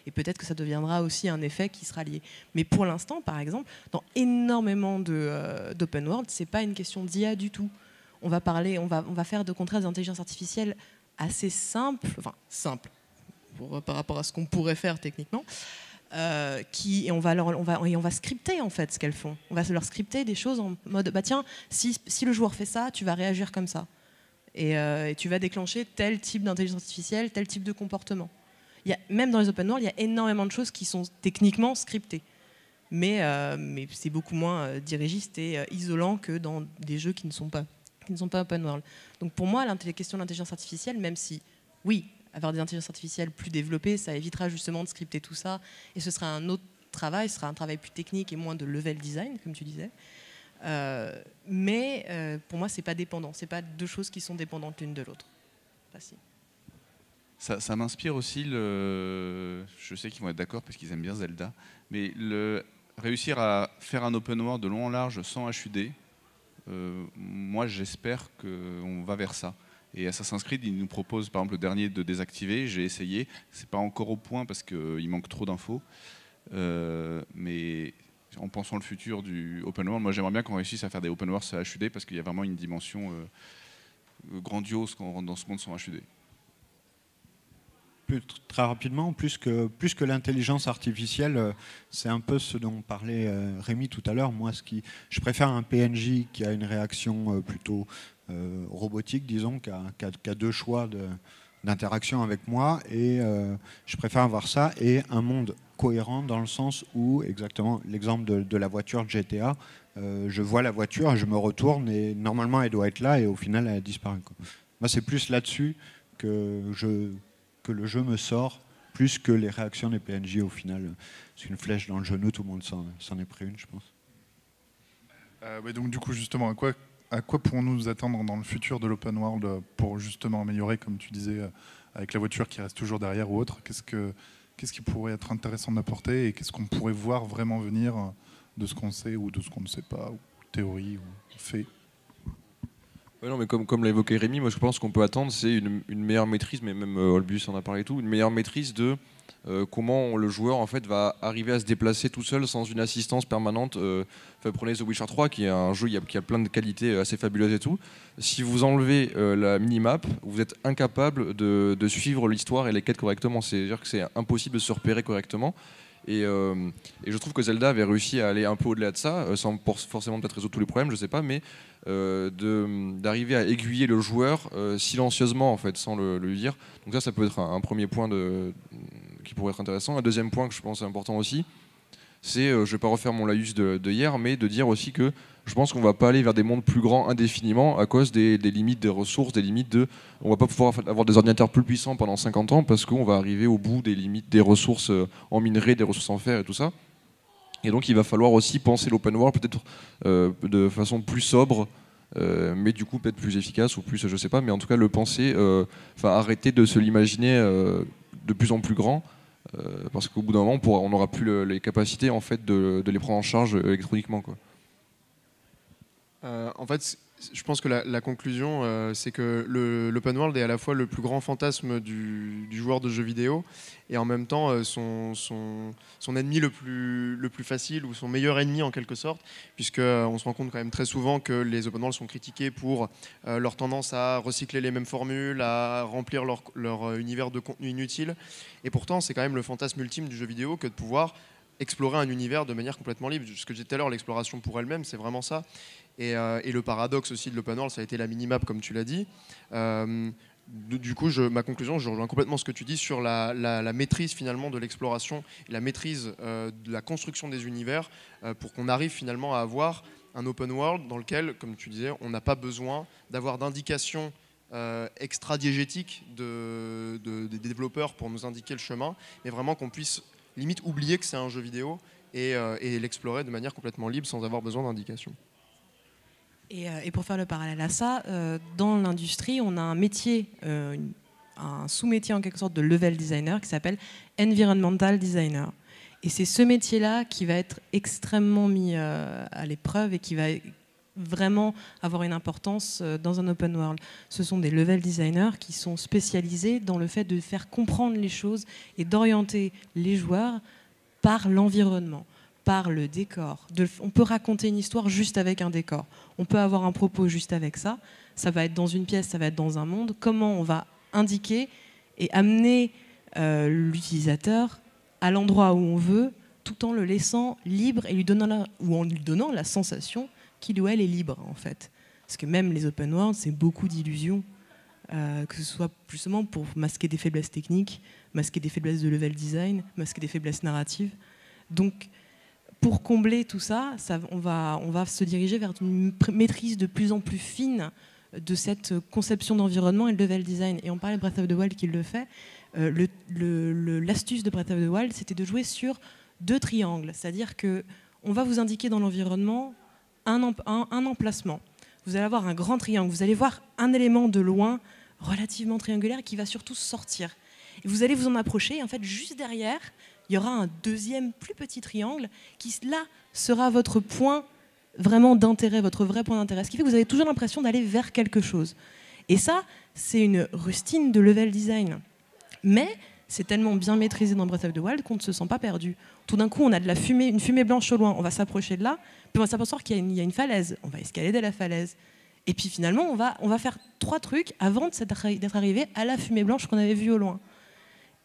et peut-être que ça deviendra aussi un effet qui sera lié. Mais pour l'instant, par exemple, dans énormément d'open world, c'est pas une question d'IA du tout. On va faire de contraire des intelligences artificielles assez simples, par rapport à ce qu'on pourrait faire techniquement. Et on va scripter en fait ce qu'elles font. On va leur scripter des choses en mode tiens, si le joueur fait ça, tu vas réagir comme ça. Et tu vas déclencher tel type d'intelligence artificielle, tel type de comportement. Même dans les open world, il y a énormément de choses qui sont techniquement scriptées. Mais c'est beaucoup moins dirigiste et isolant que dans des jeux qui ne sont pas open world. Donc pour moi, la question de l'intelligence artificielle, même si, oui, avoir des intelligences artificielles plus développées, ça évitera justement de scripter tout ça. Et ce sera un autre travail, ce sera un travail plus technique et moins de level design, comme tu disais. Mais pour moi, c'est pas dépendant. C'est pas deux choses qui sont dépendantes l'une de l'autre. Ça m'inspire aussi je sais qu'ils vont être d'accord parce qu'ils aiment bien Zelda, mais réussir à faire un open world de long en large sans HUD, moi j'espère qu'on va vers ça. Et Assassin's Creed, il nous propose par exemple le dernier de désactiver, j'ai essayé, c'est pas encore au point parce qu'il manque trop d'infos, mais en pensant le futur du open world, moi j'aimerais bien qu'on réussisse à faire des open world sans HUD parce qu'il y a vraiment une dimension grandiose quand on rentre dans ce monde sans HUD. très rapidement, plus que l'intelligence artificielle, c'est un peu ce dont parlait Rémi tout à l'heure. Moi, je préfère un PNJ qui a une réaction plutôt robotique, disons, qui a deux choix d'interaction avec moi, et je préfère avoir ça et un monde cohérent dans le sens où, exactement l'exemple de la voiture de GTA, je vois la voiture et je me retourne et normalement elle doit être là et au final elle a disparu, quoi. Moi, c'est plus là-dessus que le jeu me sort, plus que les réactions des PNJ au final. C'est une flèche dans le genou, tout le monde s'en est pris une, je pense. Donc du coup, justement, à quoi pourrons-nous nous attendre dans le futur de l'open world pour justement améliorer, comme tu disais, avec la voiture qui reste toujours derrière ou autre, qu'est-ce qui pourrait être intéressant d'apporter et qu'est-ce qu'on pourrait voir vraiment venir de ce qu'on sait ou de ce qu'on ne sait pas, ou théorie ou fait? Ouais, non, mais comme l'a évoqué Rémi, moi je pense qu'on peut attendre, c'est une meilleure maîtrise, mais même Olbus en a parlé et tout, une meilleure maîtrise de comment le joueur en fait va arriver à se déplacer tout seul sans une assistance permanente. Prenez The Witcher 3 qui est un jeu qui a plein de qualités assez fabuleuses et tout. Si vous enlevez la minimap, vous êtes incapable de suivre l'histoire et les quêtes correctement. C'est-à-dire que c'est impossible de se repérer correctement. Et je trouve que Zelda avait réussi à aller un peu au-delà de ça, sans forcément peut-être résoudre tous les problèmes, je sais pas, mais d'arriver à aiguiller le joueur silencieusement en fait, sans le lui dire. Donc ça peut être un premier point qui pourrait être intéressant. Un deuxième point que je pense est important aussi, c'est, je vais pas refaire mon laïus de hier, mais de dire aussi que je pense qu'on va pas aller vers des mondes plus grands indéfiniment à cause des limites des ressources, des limites on va pas pouvoir avoir des ordinateurs plus puissants pendant 50 ans parce qu'on va arriver au bout des limites des ressources en minerai, des ressources en fer et tout ça. Et donc il va falloir aussi penser l'open world peut-être de façon plus sobre, mais du coup peut-être plus efficace ou plus, je sais pas, mais en tout cas le penser, arrêter de se l'imaginer de plus en plus grand. Parce qu'au bout d'un moment, on n'aura plus les capacités en fait, de les prendre en charge électroniquement, quoi. En fait, je pense que la conclusion, c'est que l'open world est à la fois le plus grand fantasme du joueur de jeux vidéo et en même temps son ennemi le plus facile ou son meilleur ennemi en quelque sorte, puisqu'on se rend compte quand même très souvent que les open world sont critiqués pour leur tendance à recycler les mêmes formules, à remplir leur univers de contenu inutile. Et pourtant, c'est quand même le fantasme ultime du jeu vidéo que de pouvoir explorer un univers de manière complètement libre. Ce que j'ai dit tout à l'heure, l'exploration pour elle-même, c'est vraiment ça. Et le paradoxe aussi de l'open world, ça a été la minimap, comme tu l'as dit. Du coup, ma conclusion, je rejoins complètement ce que tu dis sur la maîtrise finalement de l'exploration, et la maîtrise de la construction des univers, pour qu'on arrive finalement à avoir un open world dans lequel, comme tu disais, on n'a pas besoin d'avoir d'indications extra-diégétiques des développeurs pour nous indiquer le chemin, mais vraiment qu'on puisse limite oublier que c'est un jeu vidéo et l'explorer de manière complètement libre sans avoir besoin d'indications. Et pour faire le parallèle à ça, dans l'industrie, on a un métier, un sous-métier en quelque sorte de level designer qui s'appelle environmental designer. Et c'est ce métier-là qui va être extrêmement mis à l'épreuve et qui va vraiment avoir une importance dans un open world. Ce sont des level designers qui sont spécialisés dans le fait de faire comprendre les choses et d'orienter les joueurs par l'environnement, par le décor. On peut raconter une histoire juste avec un décor. On peut avoir un propos juste avec ça. Ça va être dans une pièce, ça va être dans un monde. Comment on va indiquer et amener l'utilisateur à l'endroit où on veut, tout en le laissant libre et en lui donnant la sensation qu'il ou elle est libre, en fait. Parce que même les open world, c'est beaucoup d'illusions, que ce soit justement pour masquer des faiblesses techniques, masquer des faiblesses de level design, masquer des faiblesses narratives. Donc, pour combler tout ça, on va se diriger vers une maîtrise de plus en plus fine de cette conception d'environnement et de level design. Et on parlait de Breath of the Wild qui le fait. L'astuce de Breath of the Wild, c'était de jouer sur 2 triangles. C'est-à-dire qu'on va vous indiquer dans l'environnement un emplacement. Vous allez avoir un grand triangle. Vous allez voir un élément de loin relativement triangulaire qui va surtout sortir. Et vous allez vous en approcher. Et en fait, juste derrière, il y aura un deuxième plus petit triangle qui, là, sera votre point vraiment d'intérêt, votre vrai point d'intérêt. Ce qui fait que vous avez toujours l'impression d'aller vers quelque chose. Et ça, c'est une rustine de level design. Mais c'est tellement bien maîtrisé dans Breath of the Wild qu'on ne se sent pas perdu. Tout d'un coup, on a de la fumée, une fumée blanche au loin. On va s'approcher de là, puis on va s'apercevoir qu'il y a une falaise. On va escalader la falaise. Et puis finalement, on va faire 3 trucs avant d'être arrivé à la fumée blanche qu'on avait vue au loin.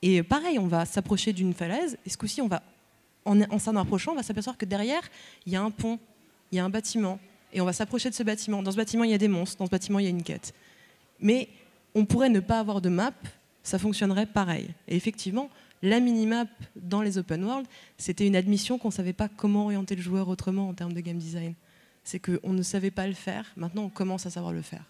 Et pareil, on va s'approcher d'une falaise, et ce coup-ci, en s'en approchant, on va s'apercevoir que derrière, il y a un pont, il y a un bâtiment, et on va s'approcher de ce bâtiment. Dans ce bâtiment, il y a des monstres, dans ce bâtiment, il y a une quête. Mais on pourrait ne pas avoir de map, ça fonctionnerait pareil. Et effectivement, la minimap dans les open world, c'était une admission qu'on ne savait pas comment orienter le joueur autrement en termes de game design. C'est qu'on ne savait pas le faire, maintenant on commence à savoir le faire.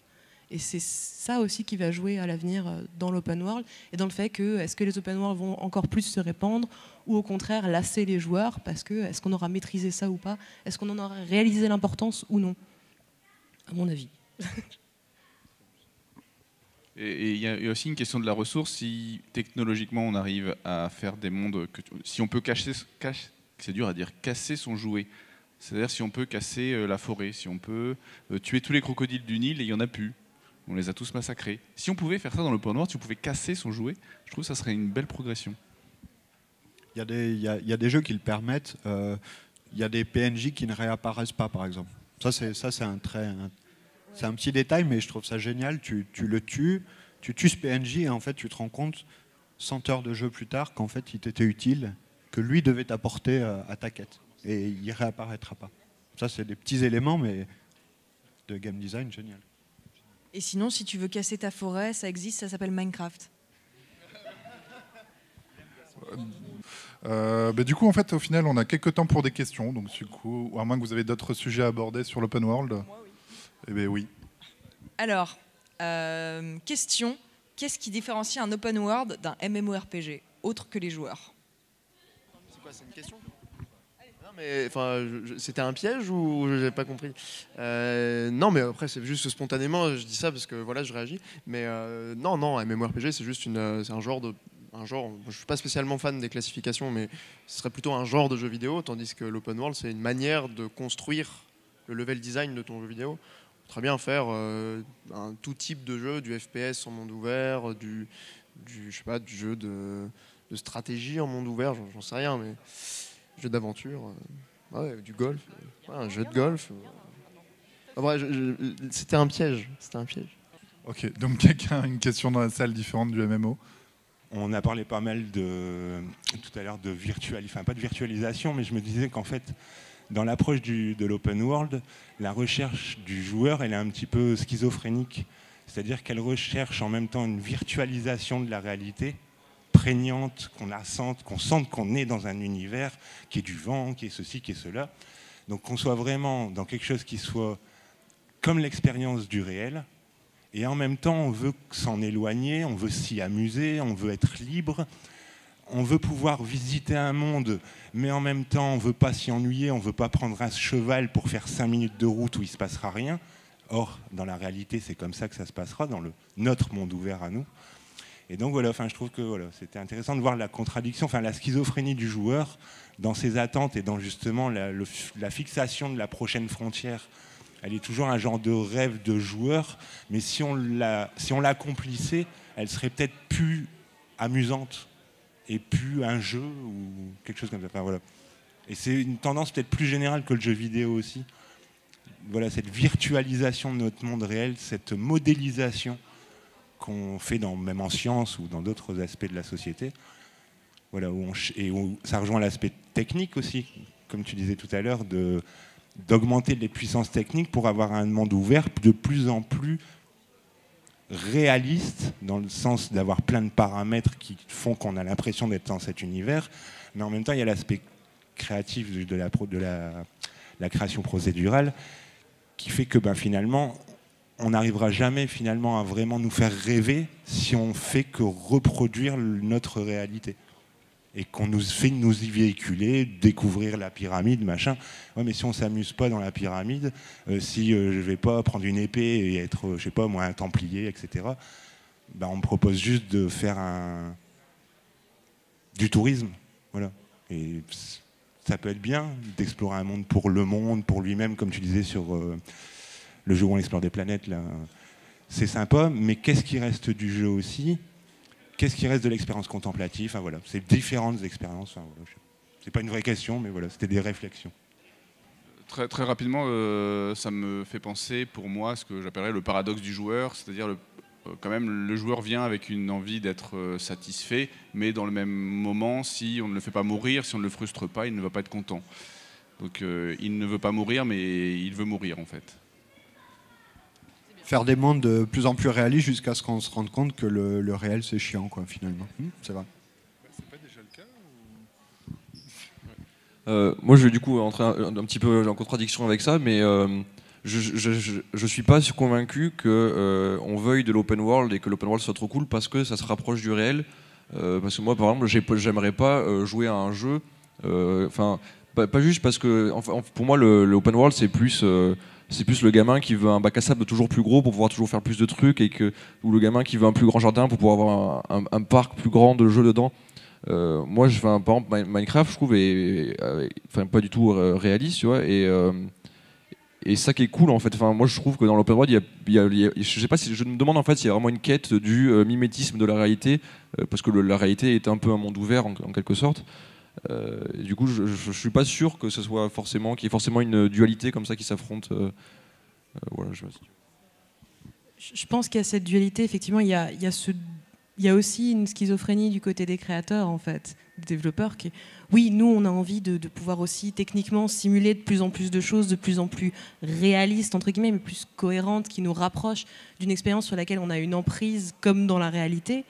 Et c'est ça aussi qui va jouer à l'avenir dans l'open world, et dans le fait que est-ce que les open world vont encore plus se répandre, ou au contraire lasser les joueurs, parce que est-ce qu'on aura maîtrisé ça ou pas, est-ce qu'on en aura réalisé l'importance ou non, à mon avis. Et il y a aussi une question de la ressource. Si technologiquement on arrive à faire des mondes, si on peut c'est dur à dire, casser son jouet. C'est-à-dire si on peut casser la forêt, si on peut tuer tous les crocodiles du Nil et il n'y en a plus. On les a tous massacrés. Si on pouvait faire ça dans l'open world, si on pouvait casser son jouet, je trouve que ça serait une belle progression. Il y a des jeux qui le permettent. Il y a des PNJ qui ne réapparaissent pas, par exemple. Ça, c'est un petit détail, mais je trouve ça génial. Tu le tues, tu tues ce PNJ et en fait, tu te rends compte, 100 heures de jeu plus tard, qu'en fait, il t'était utile, que lui devait t'apporter à ta quête. Et il ne réapparaîtra pas. Ça, c'est des petits éléments, mais de game design, génial. Et sinon, si tu veux casser ta forêt, ça existe, ça s'appelle Minecraft. Du coup, en fait, au final, on a quelques temps pour des questions. Donc, du coup, à moins que vous avez d'autres sujets à aborder sur l'open world. Moi, oui. Eh bien, oui. Alors, question. Qu'est-ce qui différencie un open world d'un MMORPG, autre que les joueurs? C'est quoi, c'est une question? Mais c'était un piège ou je n'avais pas compris? Non, mais après c'est juste spontanément, je dis ça parce que voilà, je réagis. Mais non, un MMORPG c'est juste c'est un genre. Je suis pas spécialement fan des classifications, mais ce serait plutôt un genre de jeu vidéo, tandis que l'open world c'est une manière de construire le level design de ton jeu vidéo. On peut très bien faire tout type de jeu, du FPS en monde ouvert, du jeu de stratégie en monde ouvert, j'en sais rien, mais jeu d'aventure, du golf, un jeu de golf. C'était un piège. Ok, donc quelqu'un a une question dans la salle différente du MMO? On a parlé pas mal tout à l'heure de pas de virtualisation, mais je me disais qu'en fait, dans l'approche de l'open world, la recherche du joueur, elle est un petit peu schizophrénique. C'est-à-dire qu'elle recherche en même temps une virtualisation de la réalité, prégnante, qu'on sente qu'on est dans un univers qui est du vent, qui est ceci, qui est cela. Donc qu'on soit vraiment dans quelque chose qui soit comme l'expérience du réel, et en même temps on veut s'en éloigner, on veut s'y amuser, on veut être libre, on veut pouvoir visiter un monde, mais en même temps on ne veut pas s'y ennuyer, on ne veut pas prendre un cheval pour faire 5 minutes de route où il ne se passera rien. Or, dans la réalité, c'est comme ça que ça se passera, dans notre monde ouvert à nous. Et donc voilà, je trouve que c'était intéressant de voir la contradiction, la schizophrénie du joueur dans ses attentes et dans justement la fixation de la prochaine frontière. Elle est toujours un genre de rêve de joueur, mais si on l'accomplissait, elle serait peut-être plus amusante et plus un jeu ou quelque chose comme ça. Voilà. Et c'est une tendance peut-être plus générale que le jeu vidéo aussi. Voilà, cette virtualisation de notre monde réel, cette modélisation qu'on fait même en sciences ou dans d'autres aspects de la société. Voilà, où ça rejoint l'aspect technique aussi, comme tu disais tout à l'heure, d'augmenter les puissances techniques pour avoir un monde ouvert de plus en plus réaliste, dans le sens d'avoir plein de paramètres qui font qu'on a l'impression d'être dans cet univers, mais en même temps il y a l'aspect créatif de la création procédurale qui fait que finalement on n'arrivera jamais finalement à vraiment nous faire rêver si on fait que reproduire notre réalité et qu'on nous fait nous y véhiculer, découvrir la pyramide, machin. Ouais, mais si on ne s'amuse pas dans la pyramide, si je ne vais pas prendre une épée et être, je sais pas moi, un templier, etc., on me propose juste de faire du tourisme. Voilà. Et ça peut être bien d'explorer un monde, pour lui-même, comme tu disais sur le jeu où on explore des planètes. Là. C'est sympa, mais qu'est-ce qui reste du jeu aussi ? Qu'est-ce qui reste de l'expérience contemplative? Voilà, c'est différentes expériences. C'est pas une vraie question, mais voilà, c'était des réflexions. Très, très rapidement, ça me fait penser pour moi à ce que j'appellerais le paradoxe du joueur, c'est-à-dire quand même, le joueur vient avec une envie d'être satisfait, mais dans le même moment, si on ne le fait pas mourir, si on ne le frustre pas, il ne va pas être content. Donc il ne veut pas mourir, mais il veut mourir en fait. Faire des mondes de plus en plus réalistes jusqu'à ce qu'on se rende compte que le réel c'est chiant, quoi, finalement. C'est vrai. C'est pas déjà le cas Moi, je vais du coup entrer un petit peu en contradiction avec ça, mais je suis pas convaincu que on veuille de l'open world et que l'open world soit trop cool parce que ça se rapproche du réel. Parce que moi, par exemple, j'aimerais pas jouer à un jeu. Enfin, pas juste parce que, pour moi, l'open world c'est plus le gamin qui veut un bac à sable toujours plus gros pour pouvoir toujours faire plus de trucs ou le gamin qui veut un plus grand jardin pour pouvoir avoir un parc plus grand de jeux dedans. Moi, par exemple, Minecraft, je trouve, est pas du tout réaliste, tu vois, et ça qui est cool en fait. Enfin, moi, je trouve que dans l'open world, je sais pas si je me demande en fait s'il y a vraiment une quête du mimétisme de la réalité, parce que la réalité est un peu un monde ouvert en quelque sorte. Et du coup, je suis pas sûr que ce soit forcément qu'il y ait forcément une dualité comme ça qui s'affronte. Voilà, je pense qu'il y a cette dualité. Effectivement, il y a aussi une schizophrénie du côté des créateurs, en fait, des développeurs. Oui, nous, on a envie de pouvoir aussi techniquement simuler de plus en plus de choses, de plus en plus réalistes, entre guillemets, mais plus cohérentes, qui nous rapprochent d'une expérience sur laquelle on a une emprise, comme dans la réalité.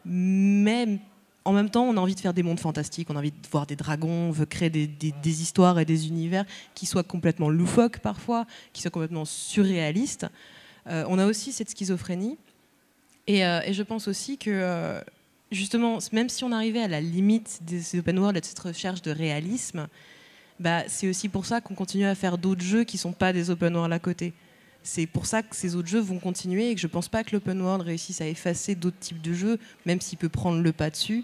Mais en même temps, on a envie de faire des mondes fantastiques, on a envie de voir des dragons, on veut créer des histoires et des univers qui soient complètement loufoques parfois, qui soient complètement surréalistes. On a aussi cette schizophrénie. Et je pense aussi que, justement, même si on arrivait à la limite des open world et de cette recherche de réalisme, bah, c'est aussi pour ça qu'on continue à faire d'autres jeux qui ne sont pas des open world à côté. C'est pour ça que ces autres jeux vont continuer et que je ne pense pas que l'open world réussisse à effacer d'autres types de jeux, même s'il peut prendre le pas dessus.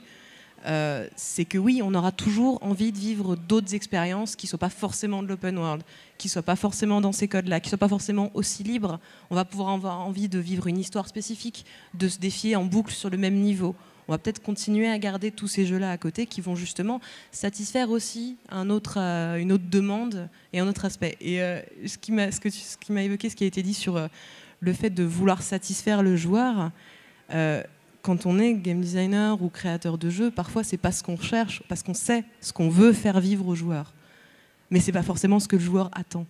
C'est que oui, on aura toujours envie de vivre d'autres expériences qui ne soient pas forcément de l'open world, qui ne soient pas forcément dans ces codes-là, qui ne soient pas forcément aussi libres. On va pouvoir avoir envie de vivre une histoire spécifique, de se défier en boucle sur le même niveau. On va peut-être continuer à garder tous ces jeux-là à côté qui vont justement satisfaire aussi une autre demande et un autre aspect. Et ce qui m'a évoqué, ce qui a été dit sur le fait de vouloir satisfaire le joueur, quand on est game designer ou créateur de jeux, parfois c'est pas ce qu'on recherche, parce qu'on sait ce qu'on veut faire vivre aux joueurs. Mais c'est pas forcément ce que le joueur attend.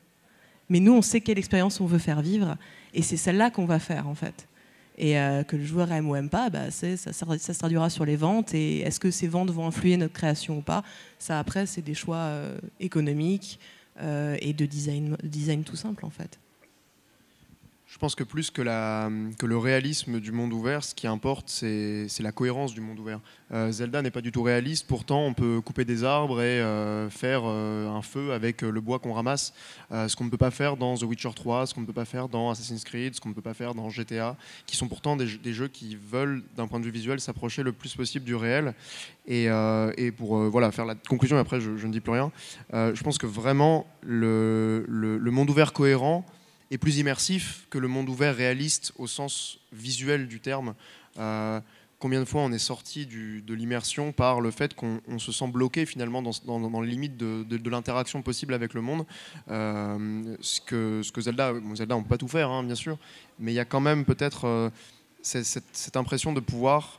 Mais nous, on sait quelle expérience on veut faire vivre, et c'est celle-là qu'on va faire en fait. Et que le joueur aime ou aime pas, bah, ça se traduira sur les ventes. Et est-ce que ces ventes vont influer notre création ou pas? Ça, après, c'est des choix économiques et de design tout simple, en fait. Je pense que plus que le réalisme du monde ouvert, ce qui importe, c'est la cohérence du monde ouvert. Zelda n'est pas du tout réaliste, pourtant on peut couper des arbres et faire un feu avec le bois qu'on ramasse, ce qu'on ne peut pas faire dans The Witcher 3, ce qu'on ne peut pas faire dans Assassin's Creed, ce qu'on ne peut pas faire dans GTA, qui sont pourtant des jeux qui veulent, d'un point de vue visuel, s'approcher le plus possible du réel. Et pour voilà, faire la conclusion, et après je ne dis plus rien, je pense que vraiment le monde ouvert cohérent est plus immersif que le monde ouvert réaliste au sens visuel du terme. Combien de fois on est sorti de l'immersion par le fait qu'on se sent bloqué finalement dans les limites de l'interaction possible avec le monde. Ce que Zelda on ne peut pas tout faire, hein, bien sûr, mais il y a quand même peut-être cette impression de pouvoir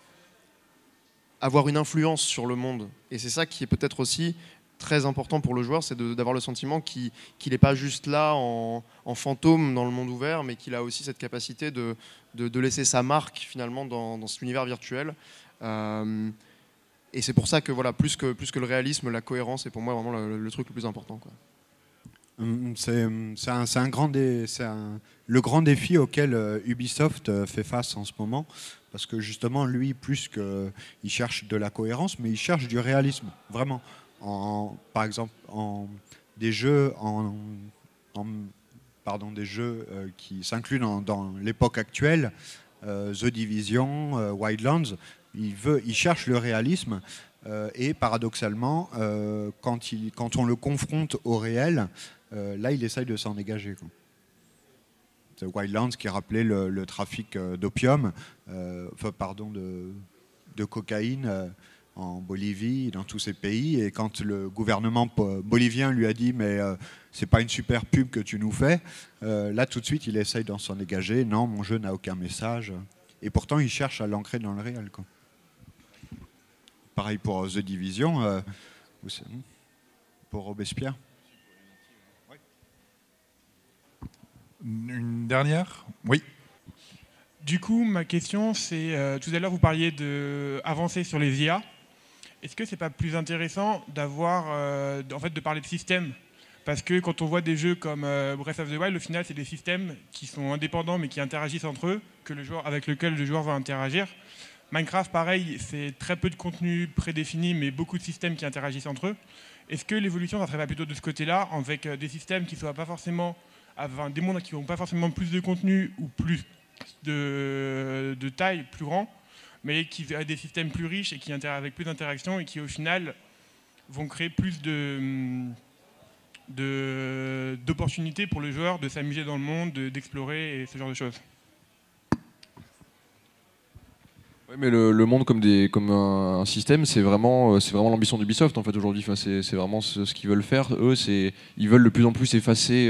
avoir une influence sur le monde. Et c'est ça qui est peut-être aussi très important pour le joueur, c'est d'avoir le sentiment qu'il n'est pas juste là en fantôme dans le monde ouvert, mais qu'il a aussi cette capacité de laisser sa marque finalement dans cet univers virtuel. Et c'est pour ça que voilà, plus que le réalisme, la cohérence est pour moi vraiment le truc le plus important, quoi. C'est le grand défi auquel Ubisoft fait face en ce moment, parce que justement lui, plus qu'il cherche de la cohérence, mais il cherche du réalisme, vraiment. Par exemple, des jeux qui s'incluent dans l'époque actuelle, The Division, Wildlands, il cherche le réalisme et paradoxalement, quand on le confronte au réel, là il essaye de s'en dégager, quoi. C'est Wildlands qui rappelait le trafic d'opium, de cocaïne en Bolivie, dans tous ces pays, et quand le gouvernement bolivien lui a dit mais c'est pas une super pub que tu nous fais, là tout de suite il essaye d'en s'en dégager. Non, mon jeu n'a aucun message. et pourtant ils cherchent à l'ancrer dans le réel, quoi. Pareil pour The Division, pour Robespierre. Une dernière? Oui. Du coup, ma question, c'est, tout à l'heure, vous parliez d'avancer sur les IA. Est-ce que c'est pas plus intéressant d'avoir, en fait, de parler de système? Parce que quand on voit des jeux comme Breath of the Wild, au final, c'est des systèmes qui sont indépendants, mais qui interagissent entre eux, avec lesquels le joueur va interagir. Minecraft, pareil, c'est très peu de contenu prédéfini, mais beaucoup de systèmes qui interagissent entre eux. Est-ce que l'évolution, ça serait pas plutôt de ce côté-là, avec des systèmes qui soient pas forcément, enfin, des mondes qui n'ont pas forcément plus de contenu ou plus de taille plus grand, mais qui a des systèmes plus riches et qui avec plus d'interactions et qui au final vont créer plus d'opportunités pour le joueur de s'amuser dans le monde, d'explorer et ce genre de choses. Oui, mais le monde comme un système, c'est vraiment l'ambition d'Ubisoft en fait aujourd'hui. Enfin, c'est vraiment ce qu'ils veulent faire. Eux, ils veulent de plus en plus effacer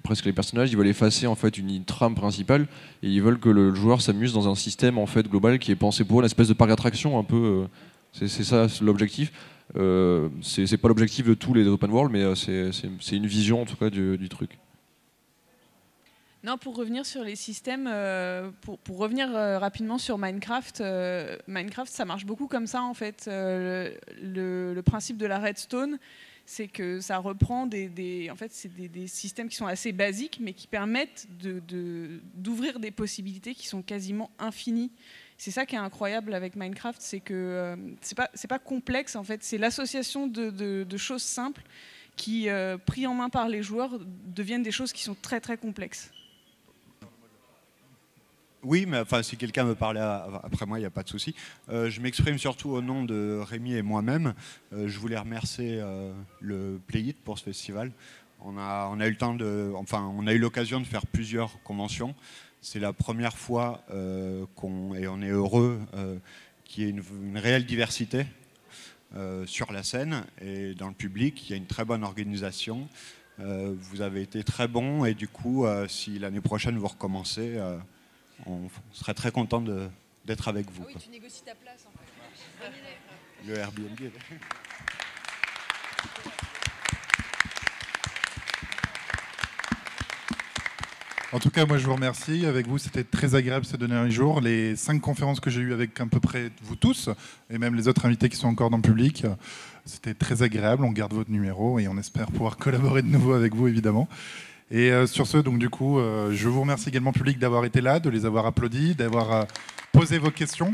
presque les personnages. Ils veulent effacer en fait une trame principale et ils veulent que le joueur s'amuse dans un système en fait global qui est pensé pour eux, une espèce de parc d'attractions un peu. C'est ça l'objectif. C'est pas l'objectif de tous les open world, mais c'est une vision en tout cas du truc. Non, pour revenir sur les systèmes, pour revenir rapidement sur Minecraft, Minecraft, ça marche beaucoup comme ça en fait. Le principe de la redstone, c'est que ça reprend en fait, c'est des systèmes qui sont assez basiques, mais qui permettent d'ouvrir des possibilités qui sont quasiment infinies. C'est ça qui est incroyable avec Minecraft, c'est que c'est pas complexe en fait, c'est l'association de choses simples qui, pris en main par les joueurs, deviennent des choses qui sont très très complexes. Oui, mais enfin, si quelqu'un veut parler après moi, il n'y a pas de souci. Je m'exprime surtout au nom de Rémi et moi-même. Je voulais remercier le Playit pour ce festival. On a eu le temps on a eu l'occasion de faire plusieurs conventions. C'est la première fois et on est heureux qu'il y ait une réelle diversité sur la scène et dans le public. Il y a une très bonne organisation. Vous avez été très bons et du coup, si l'année prochaine vous recommencez, on serait très content d'être avec vous. Ah oui, tu négocies ta place en fait. Le Airbnb. En tout cas, moi je vous remercie. Avec vous, c'était très agréable ces derniers jours. Les 5 conférences que j'ai eues avec à peu près vous tous, et même les autres invités qui sont encore dans le public, c'était très agréable. On garde votre numéro et on espère pouvoir collaborer de nouveau avec vous, évidemment. Et sur ce, donc du coup, je vous remercie également public d'avoir été là, de les avoir applaudis, d'avoir posé vos questions.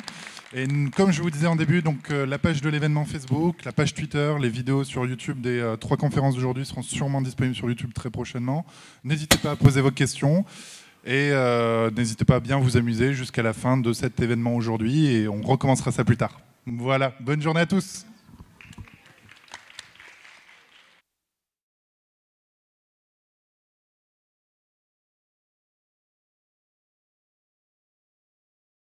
Et comme je vous disais en début, donc la page de l'événement Facebook, la page Twitter, les vidéos sur YouTube des 3 conférences d'aujourd'hui seront sûrement disponibles sur YouTube très prochainement. N'hésitez pas à poser vos questions et n'hésitez pas à bien vous amuser jusqu'à la fin de cet événement aujourd'hui et on recommencera ça plus tard. Voilà, bonne journée à tous.